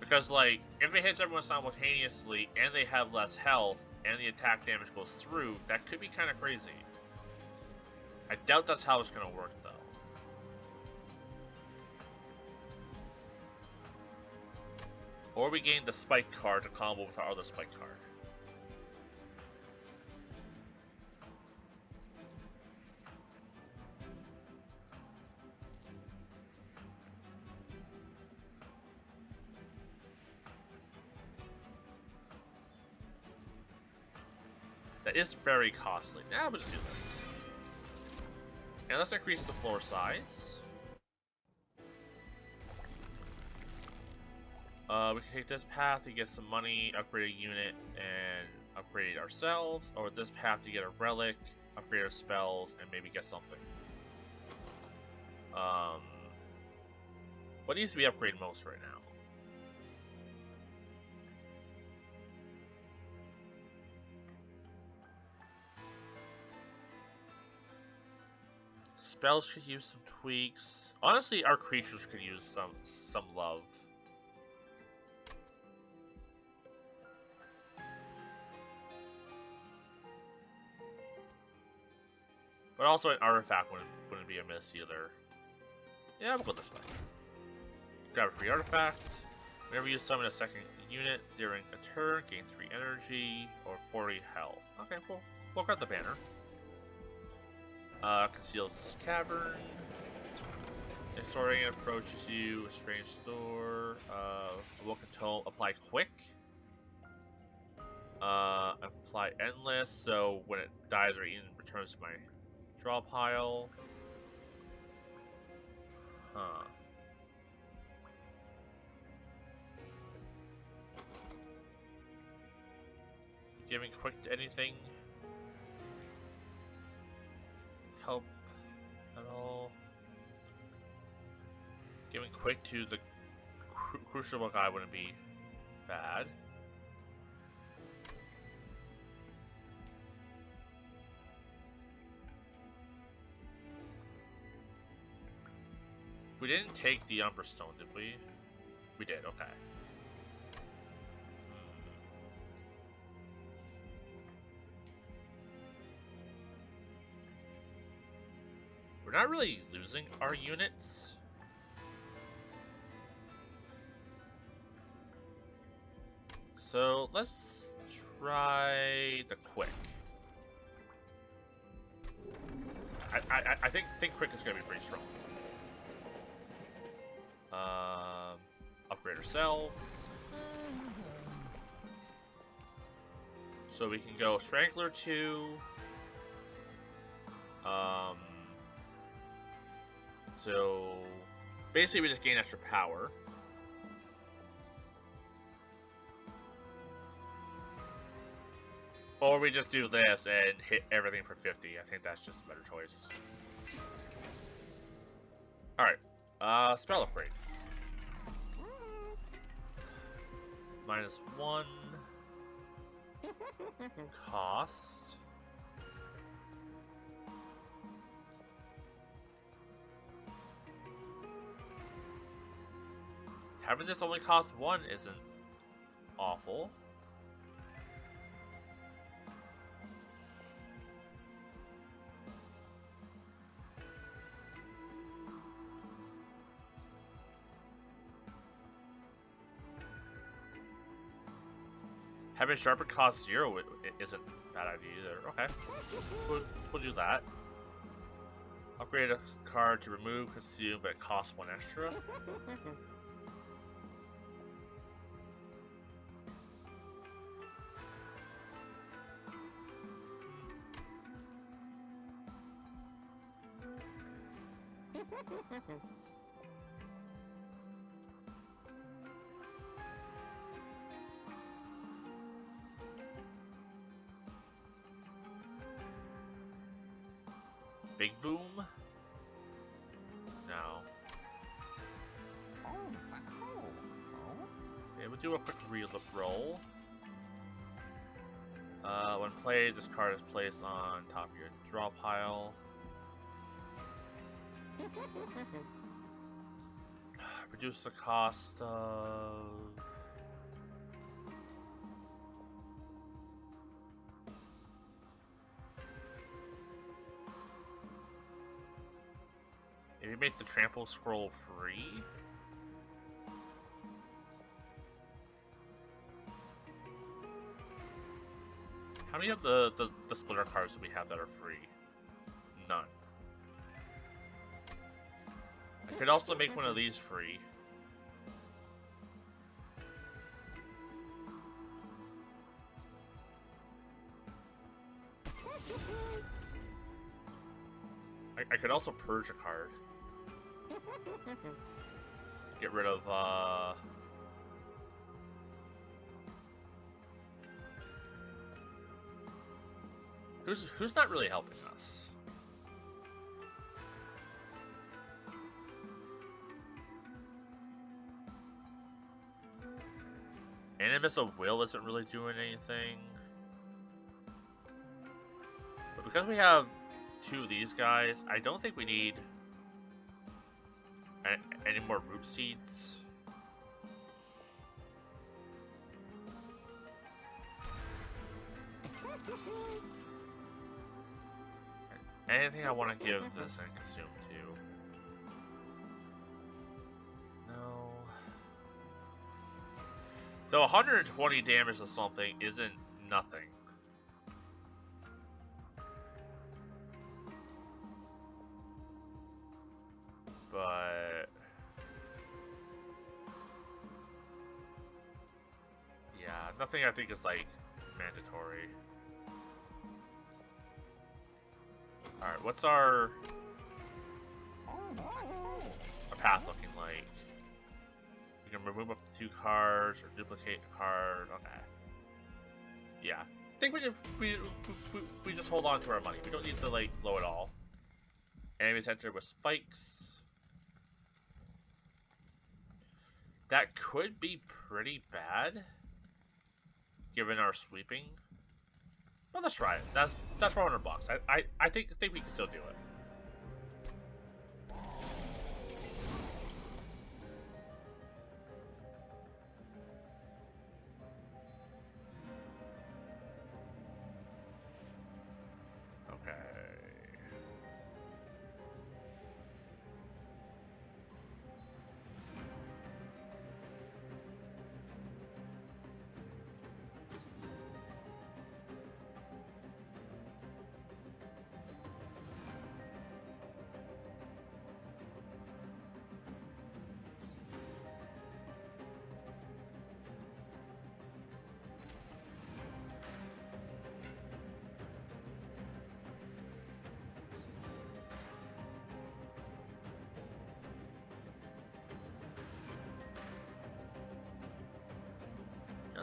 Because like, if it hits everyone simultaneously and they have less health and the attack damage goes through, that could be kind of crazy. I doubt that's how it's going to work though. Or we gain the spike card to combo with our other spike card. That is very costly. Now we'll just do this. And let's increase the floor size. We can take this path to get some money, upgrade a unit, and upgrade ourselves, or this path to get a relic, upgrade our spells, and maybe get something. What needs to be upgraded most right now? Spells could use some tweaks. Honestly, our creatures could use some love. But also an artifact wouldn't be amiss either. Yeah, we'll go this way. Grab a free artifact. Whenever you summon a second unit during a turn, gain 3 energy or 40 health. Okay, cool. We'll grab the banner. Concealed cavern. A Saurian approaches you. A strange store. Awoken tome. Apply quick. Apply endless. So when it dies or eaten, returns to my draw pile. Huh. Giving quick to anything help at all? Giving quick to the crucible guy wouldn't be bad. We didn't take the Umbra Stone, did we? We did, okay. We're not really losing our units. So let's try the quick. I think quick is gonna be pretty strong. Upgrade ourselves. So we can go Strangler 2. So basically we just gain extra power. Or we just do this and hit everything for 50. I think that's just a better choice. Alright. Spell upgrade. -1. Cost. Having this only cost 1 isn't awful. Having sharper cost 0 isn't a bad idea either. Okay, we'll do that. Upgrade a card to remove, consume, but it costs 1 extra. Big boom? No. Okay, we'll do a quick roll. When played, this card is placed on top of your draw pile. Reduce the cost of... If you make the trample scroll free... How many of the splitter cards do we have that are free? None. I could also make one of these free. I could also purge a card. Get rid of, Who's not really helping us? Animus of Will isn't really doing anything. But because we have two of these guys, I don't think we need any more root seeds. Anything I want to give this and consume to? No. Though 120 damage to something isn't nothing. But... yeah, nothing I think is like mandatory. Alright, what's our path looking like? We can remove up to 2 cards or duplicate a card. Okay. Yeah. I think we just hold on to our money. We don't need to like blow it all. Enemies enter with spikes. That could be pretty bad, given our sweeping. Well, let's try it. That's 400 bucks. I think we can still do it. Okay.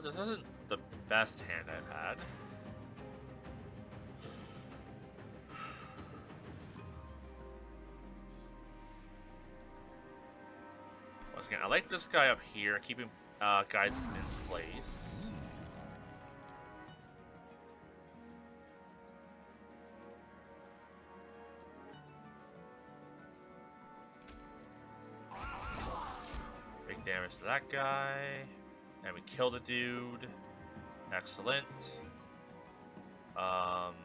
This isn't the best hand I've had. Once again, I like this guy up here, keeping guys in place. Big damage to that guy. And we kill the dude. Excellent. Well,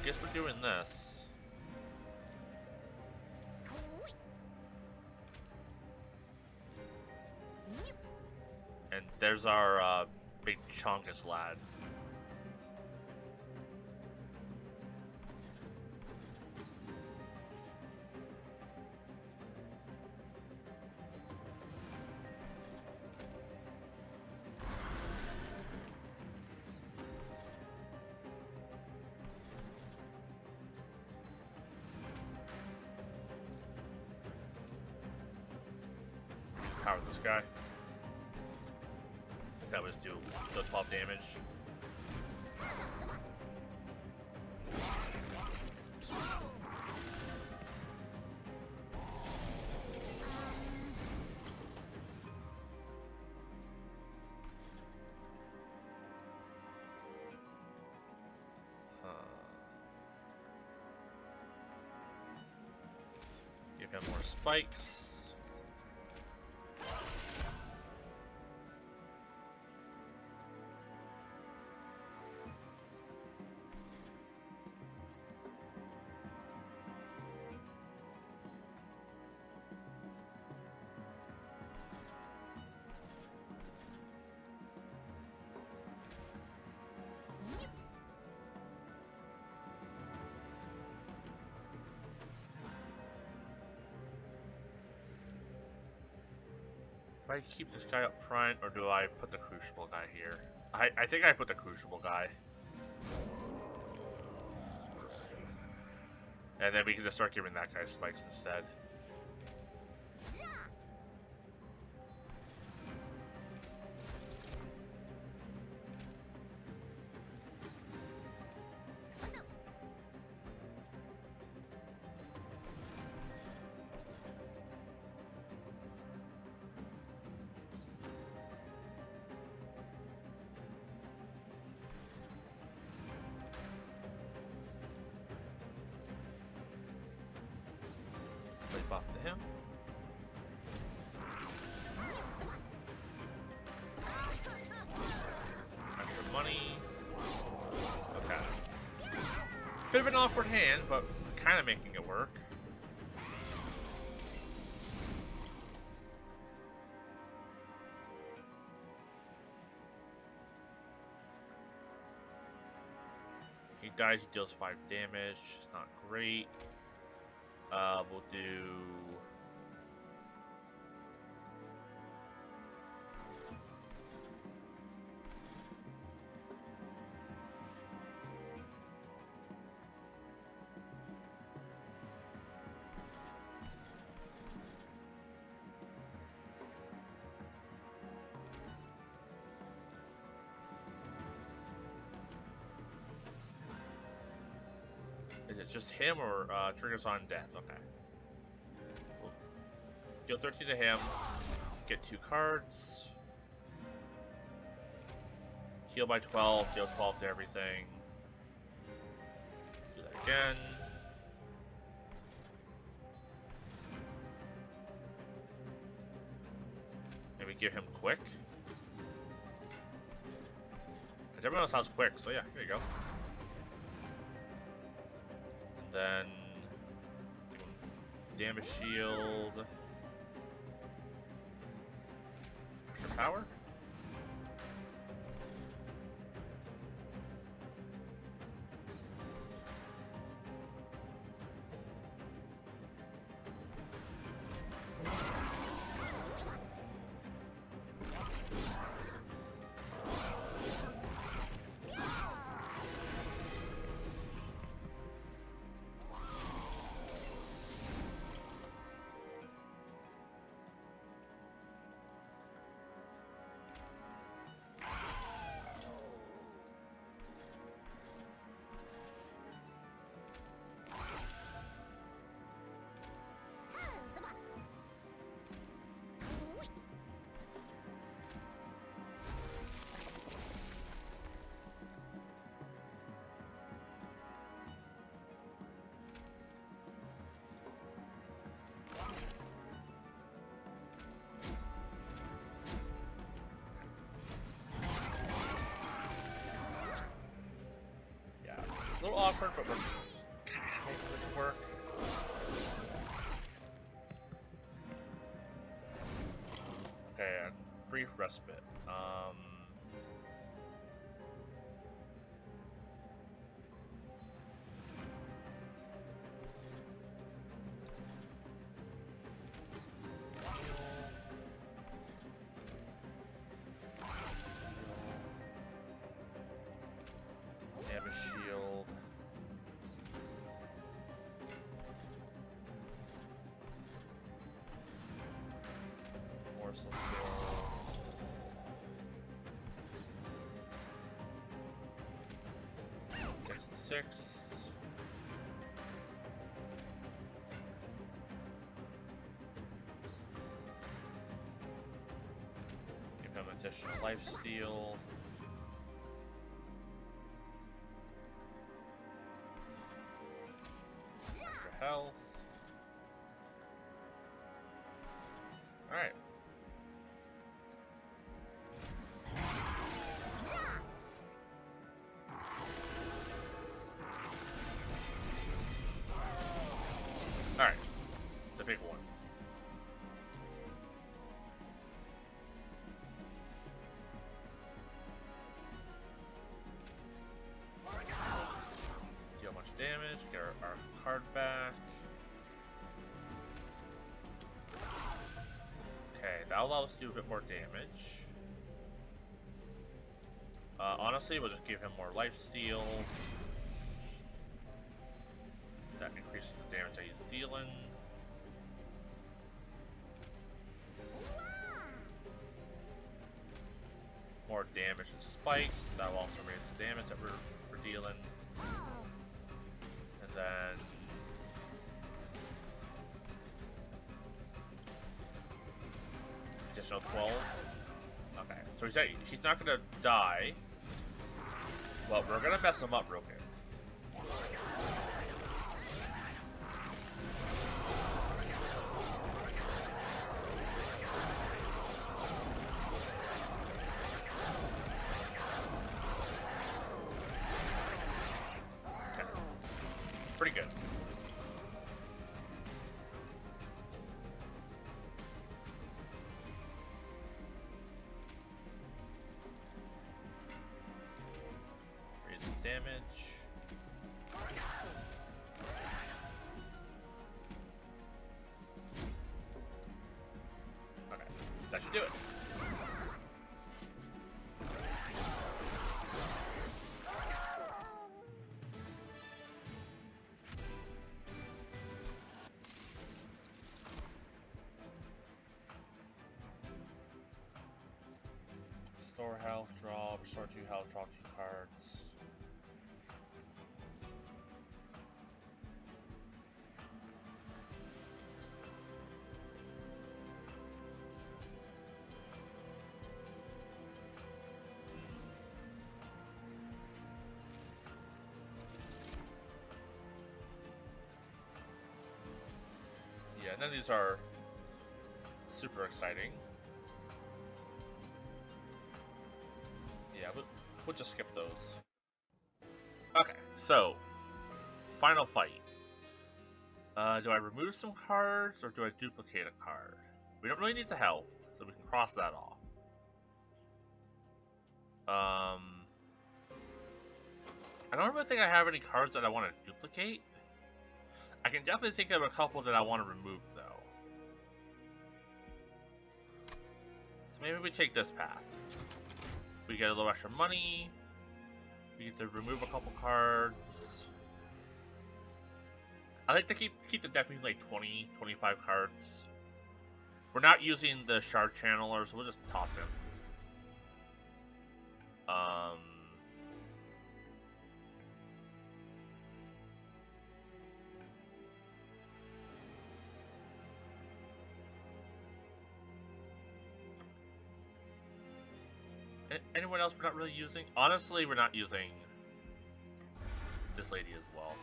guess we're doing this. And there's our big chonkus lad. power this guy. That was do 12 damage. Give him more spikes. Do I keep this guy up front, or do I put the Crucible guy here? I think I put the Crucible guy. And then we can just start giving that guy spikes instead. Off to him. Extra money. Okay. Bit of an awkward hand, but kind of making it work. He dies, he deals 5 damage. It's not great. We'll do... Is it just him or triggers on death? Okay. We'll deal 13 to him, get 2 cards. Heal by 12, deal 12 to everything. Do that again. Maybe give him quick. Because everyone else has quick, so yeah, here you go. Then damage shield, extra power. A little awkward, but we're making this work. Okay, brief respite. Damage shield. More 6. Give him additional lifesteal. Extra health. Alright. Alright. The big one. Deal a bunch of damage, get our card back. Okay, that'll allow us to do a bit more damage. Honestly, we'll just give him more lifesteal. That increases the damage that he's dealing. More damage and spikes. That will also raise the damage that we're dealing. And then additional 12. Okay, so he's not gonna die. But we're gonna mess him up real quick. Okay. Pretty good. Damage. Okay, that should do it. Restore health, draw, restore 2 health, draw 2 cards. Yeah, none of these are super exciting. Yeah, we'll just skip those. Okay, so final fight. Do I remove some cards or do I duplicate a card? We don't really need the health, so we can cross that off. I don't really think I have any cards that I want to duplicate. I can definitely think of a couple that I want to remove, though. So maybe we take this path. We get a little extra money. We get to remove a couple cards. I like to keep the deck being like 20, 25 cards. We're not using the shard channeler, so we'll just toss him. Anyone else we're not really using? Honestly, we're not using this lady as well.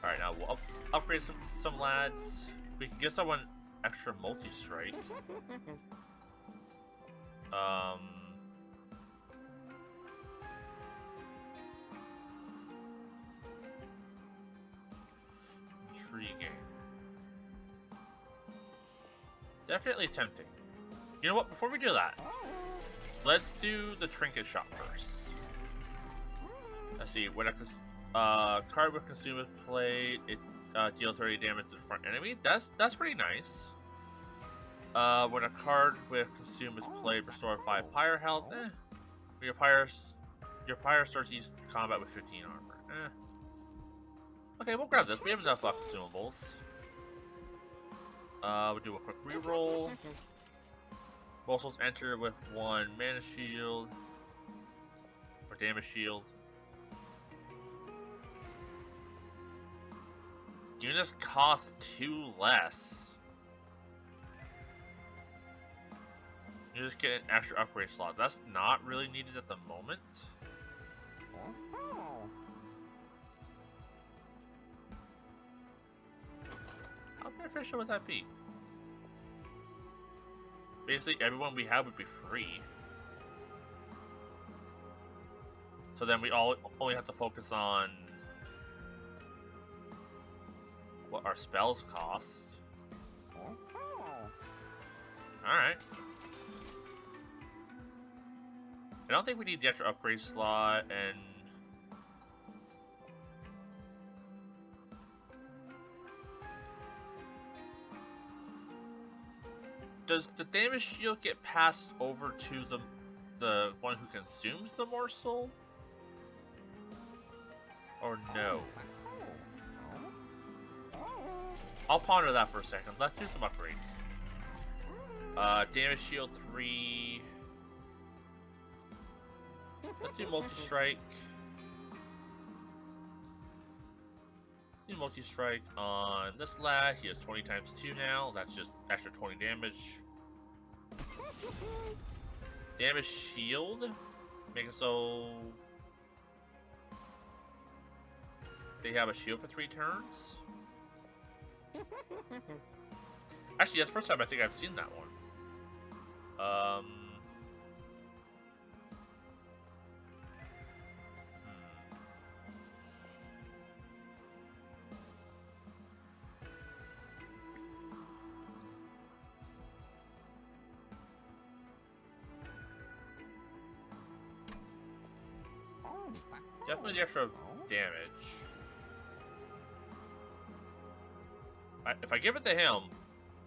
Alright, now we'll upgrade some lads. We can get someone extra multi-strike. Intriguing. Definitely tempting. You know what? Before we do that, let's do the trinket shop first. Let's see. When a card with consume is played, it deals 30 damage to the front enemy. That's pretty nice. When a card with consume is played, restore 5 pyre health. Your pyre starts each combat with 15 armor. Okay, we'll grab this. We have enough consumables. We'll do a quick reroll. Morsels enter with 1 mana shield or damage shield. Units cost 2 less. You just get an extra upgrade slot. That's not really needed at the moment. How beneficial would that be? Basically, everyone we have would be free. So then we only have to focus on what our spells cost. Alright. I don't think we need the extra upgrade slot, and does the damage shield get passed over to the one who consumes the morsel? Or no? I'll ponder that for a second. Let's do some upgrades. Damage shield 3. Let's do multi-strike. Do multi-strike on this lad. He has 20 times 2 now. That's just extra 20 damage. Damage shield. Make it so they have a shield for 3 turns. Actually, that's the first time I think I've seen that one. Definitely the extra damage. If I give it to him,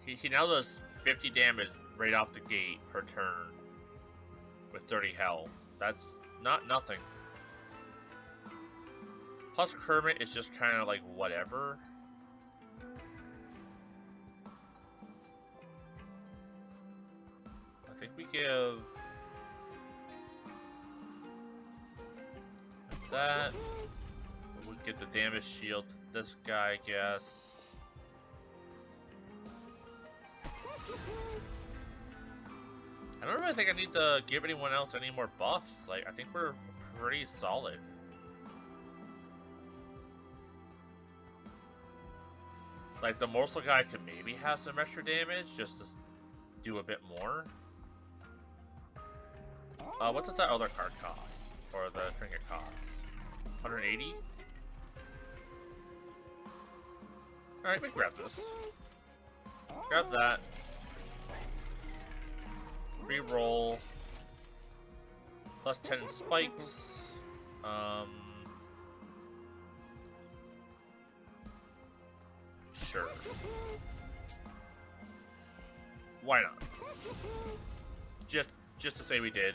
he now does 50 damage right off the gate per turn with 30 health. That's not nothing. Plus Kermit is just kind of like whatever. I think we give that. We get the damage shield to this guy, I guess. I don't really think I need to give anyone else any more buffs. Like, I think we're pretty solid. Like, the morsel guy could maybe have some extra damage just to do a bit more. What does that other card cost? Or the trinket cost? 180? Alright, we grab this. Grab that. Reroll. Plus 10 spikes. Sure. Why not? Just to say we did.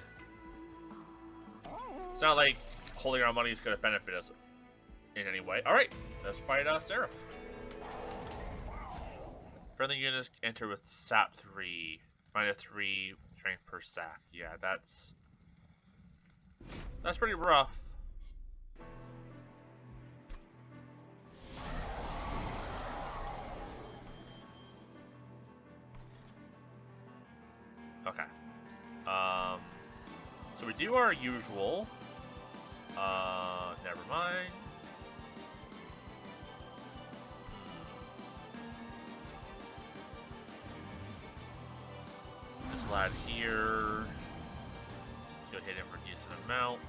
It's not like holding our money is going to benefit us in any way. Alright, let's fight Seraph. Friendly units enter with SAP 3. Minus 3 strength per sack. Yeah, that's pretty rough. Okay. So we do our usual. Never mind. This lad here. Go hit him for a decent amount.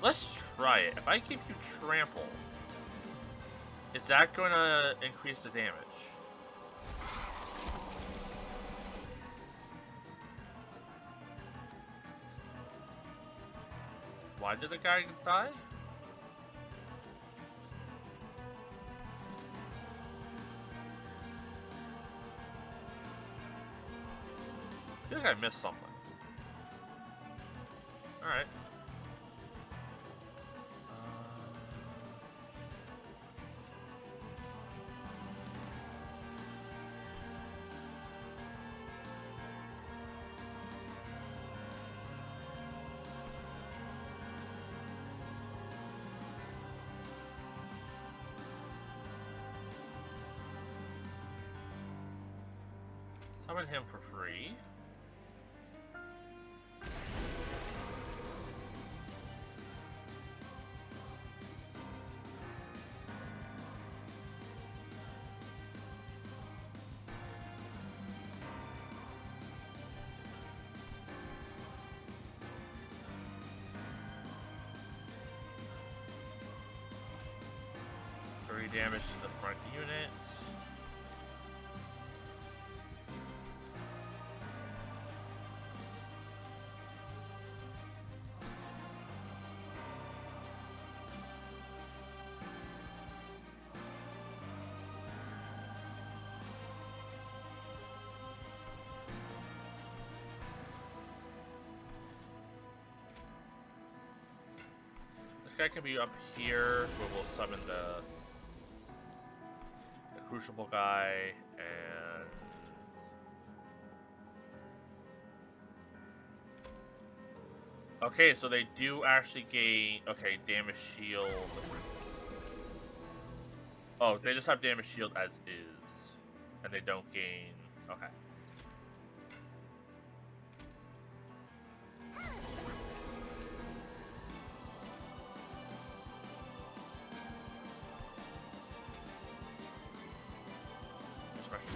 Let's try it. If I give you trample, is that going to increase the damage? Why did the guy die? I feel like I missed something. Alright. Summon him for free. Damage to the front unit. This guy can be up here where we'll summon the Crucible guy, and okay, so they do actually gain, okay, damage shield. Oh, they just have damage shield as is, and they don't gain, okay.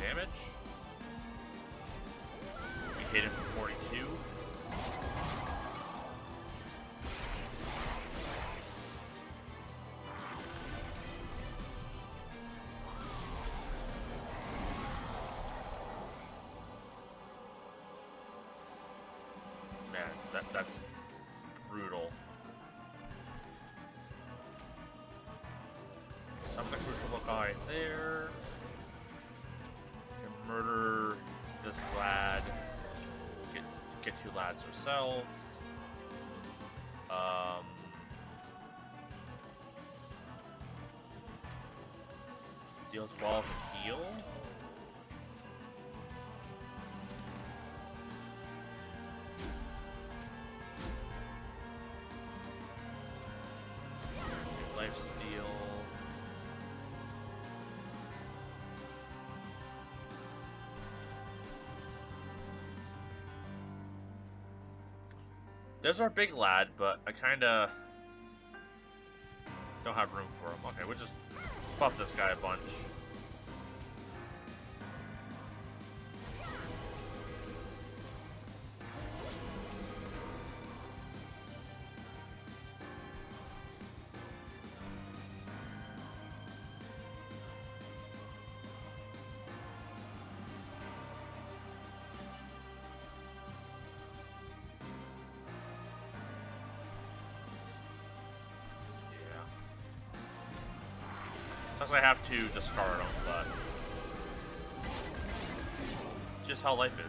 Damage. We hit him for 42. Man, that's brutal. Summon the Crucible guy there. Murder this lad. Get two lads ourselves. Deal 12 heal. Life steal. There's our big lad, but I kinda don't have room for him. Okay, we'll just buff this guy a bunch. I have to discard them, but it's just how life is.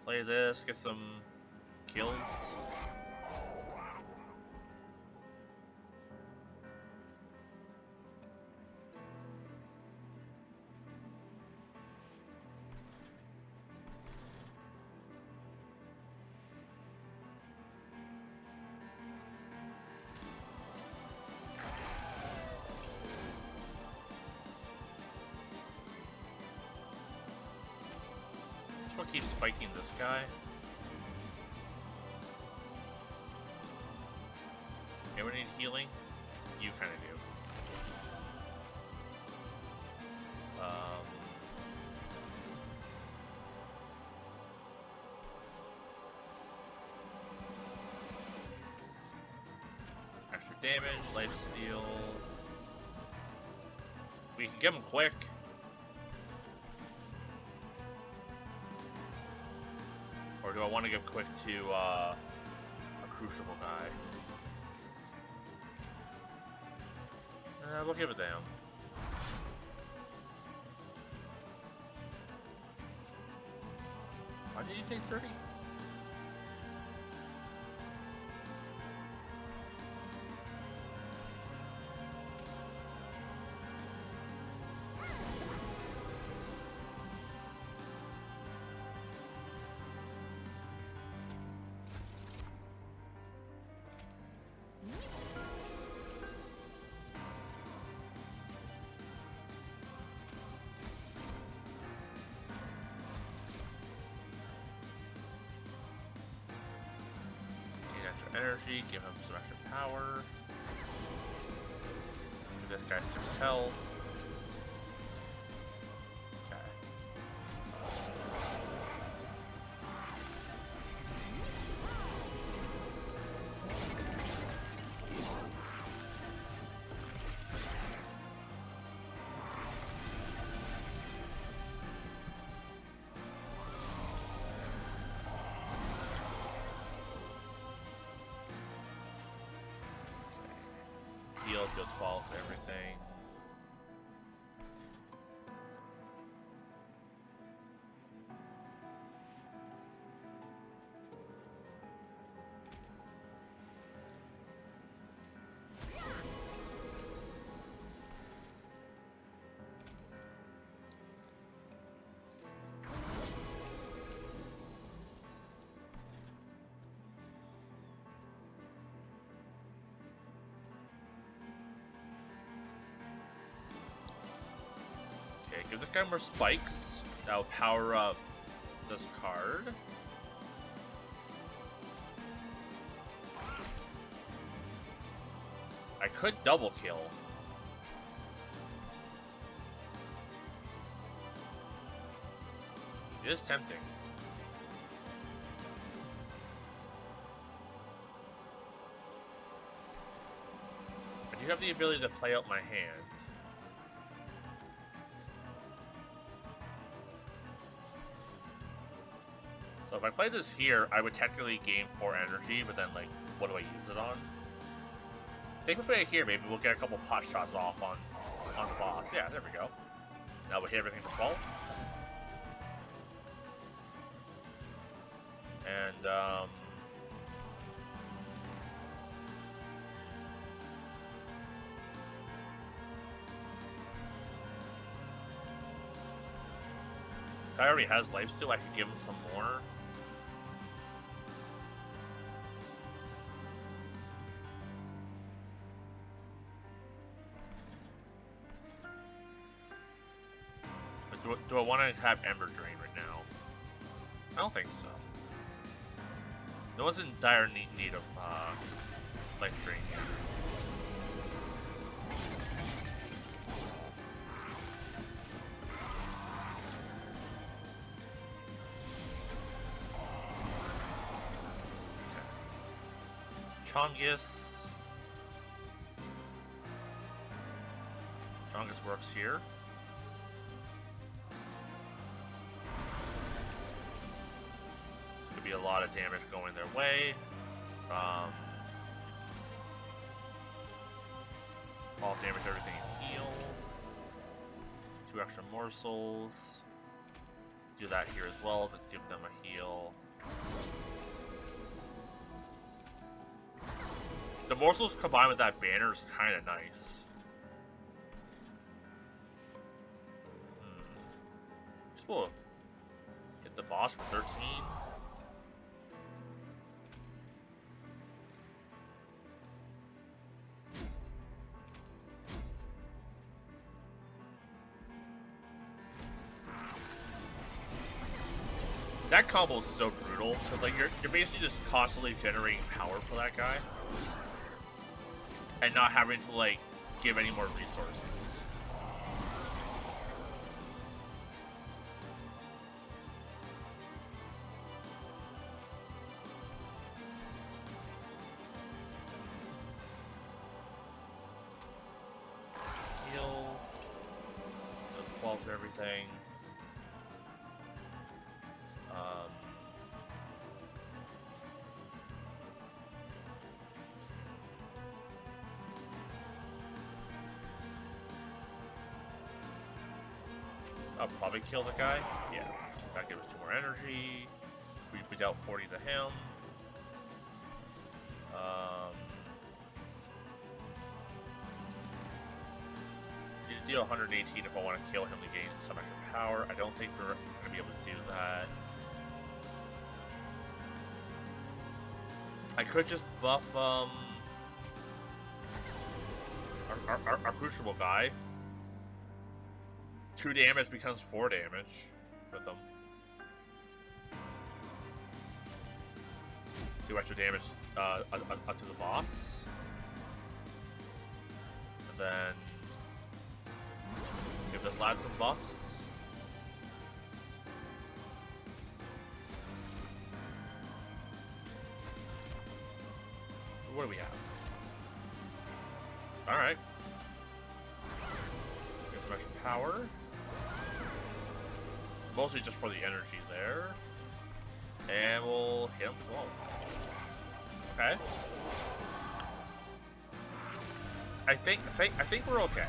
Play this, get some kills. We'll keep spiking this guy. Anyone need healing? You kind of do. Extra damage, life steal. We can get him quick. Or do I want to give quick to a Crucible guy? We'll give it to him. Why did you take 30? energy, give him some extra power. Give this guy 6 health. Deals 12 for everything. Give this guy more spikes. That'll power up this card. I could double kill. It is tempting. I do have the ability to play out my hand. So if I play this here, I would technically gain 4 energy, but then, like, what do I use it on? If we play it here, maybe we'll get a couple pot shots off on the boss. Yeah, there we go. Now we'll hit everything for 12. And, guy already has lifesteal, I could give him some more. Do I want to have Ember Drain right now? I don't think so. No one's in dire need of Life Drain here. Chongus. Chongus works here. Be a lot of damage going their way. All damage, everything, heal. 2 extra morsels. Do that here as well to give them a heal. The morsels combined with that banner is kind of nice. Just will hit the boss for 13. That combo is so brutal, because like you're basically just constantly generating power for that guy, and not having to like give any more resources. Heal, does 12 to everything. I'll probably kill the guy. Yeah, that gives us 2 more energy. We dealt 40 to him. Need to deal 118 if I want to kill him to gain some extra power. I don't think we're going to be able to do that. I could just buff our Crucible guy. 2 damage becomes 4 damage with him. do extra damage to the boss. And then give this lad some buffs. What do we have? Alright. Get some extra power. Mostly just for the energy there. And we'll hit him. Whoa. Okay. I think we're okay.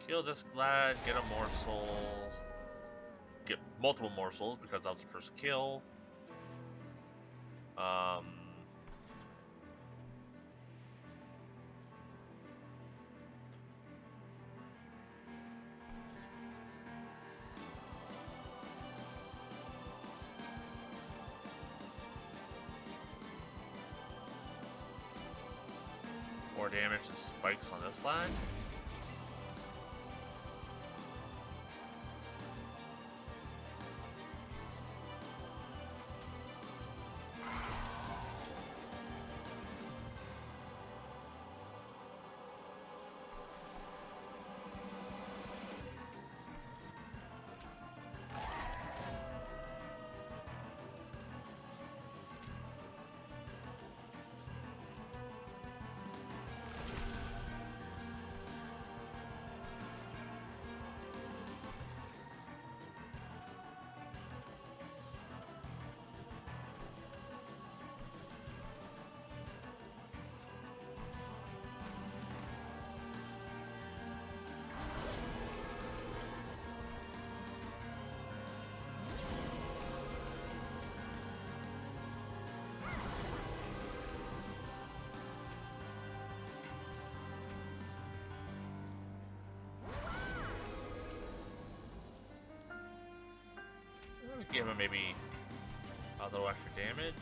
Kill this lad, get a morsel, get multiple morsels because that was the first kill. More damage and spikes on this lad. Give him maybe a little extra damage.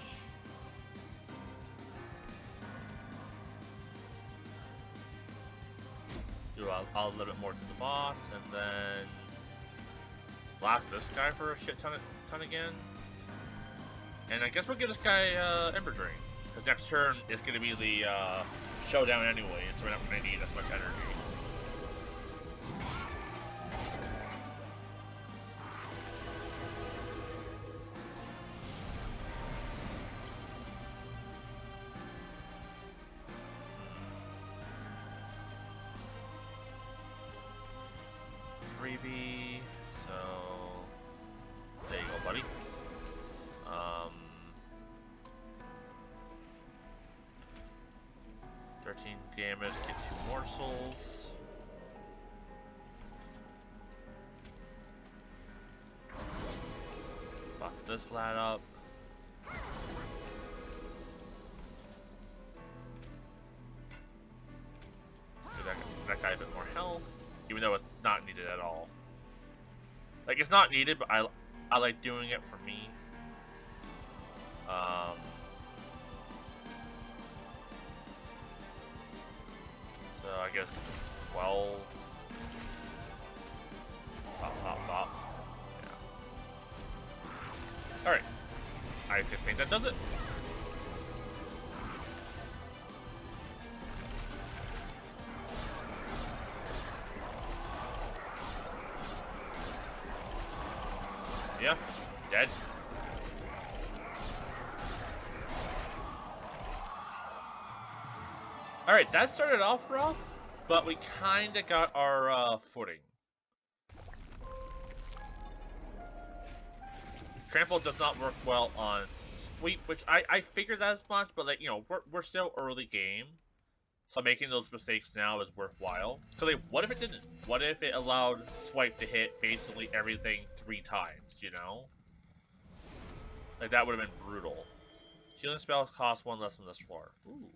Do a little bit more to the boss, and then blast this guy for a shit ton again. And I guess we'll give this guy Ember Drain, because next turn is going to be the showdown anyway, so we're not going to need as much energy. Freebie, so there you go, buddy. 13 damage, get 2 morsels. Buff this lad up. Give that guy a bit more health. Even though it's not needed at all. Like, it's not needed, but I like doing it for me. So I guess 12. Pop. Yeah. Alright. I just think that does it. Yeah, dead. Alright, that started off rough, but we kinda got our footing. Trample does not work well on sweep, which I figured that as much, but like, you know, we're still early game. So making those mistakes now is worthwhile. So like, what if it didn't? What if it allowed swipe to hit basically everything 3 times, you know? Like, that would have been brutal. Healing spells cost 1 less than this floor. Ooh.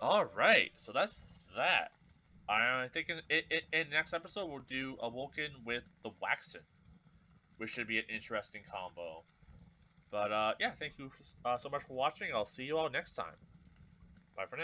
Alright, so that's that. I think in next episode we'll do Awoken with the Waxen, which should be an interesting combo. But yeah, thank you so much for watching. I'll see you all next time. Bye for now.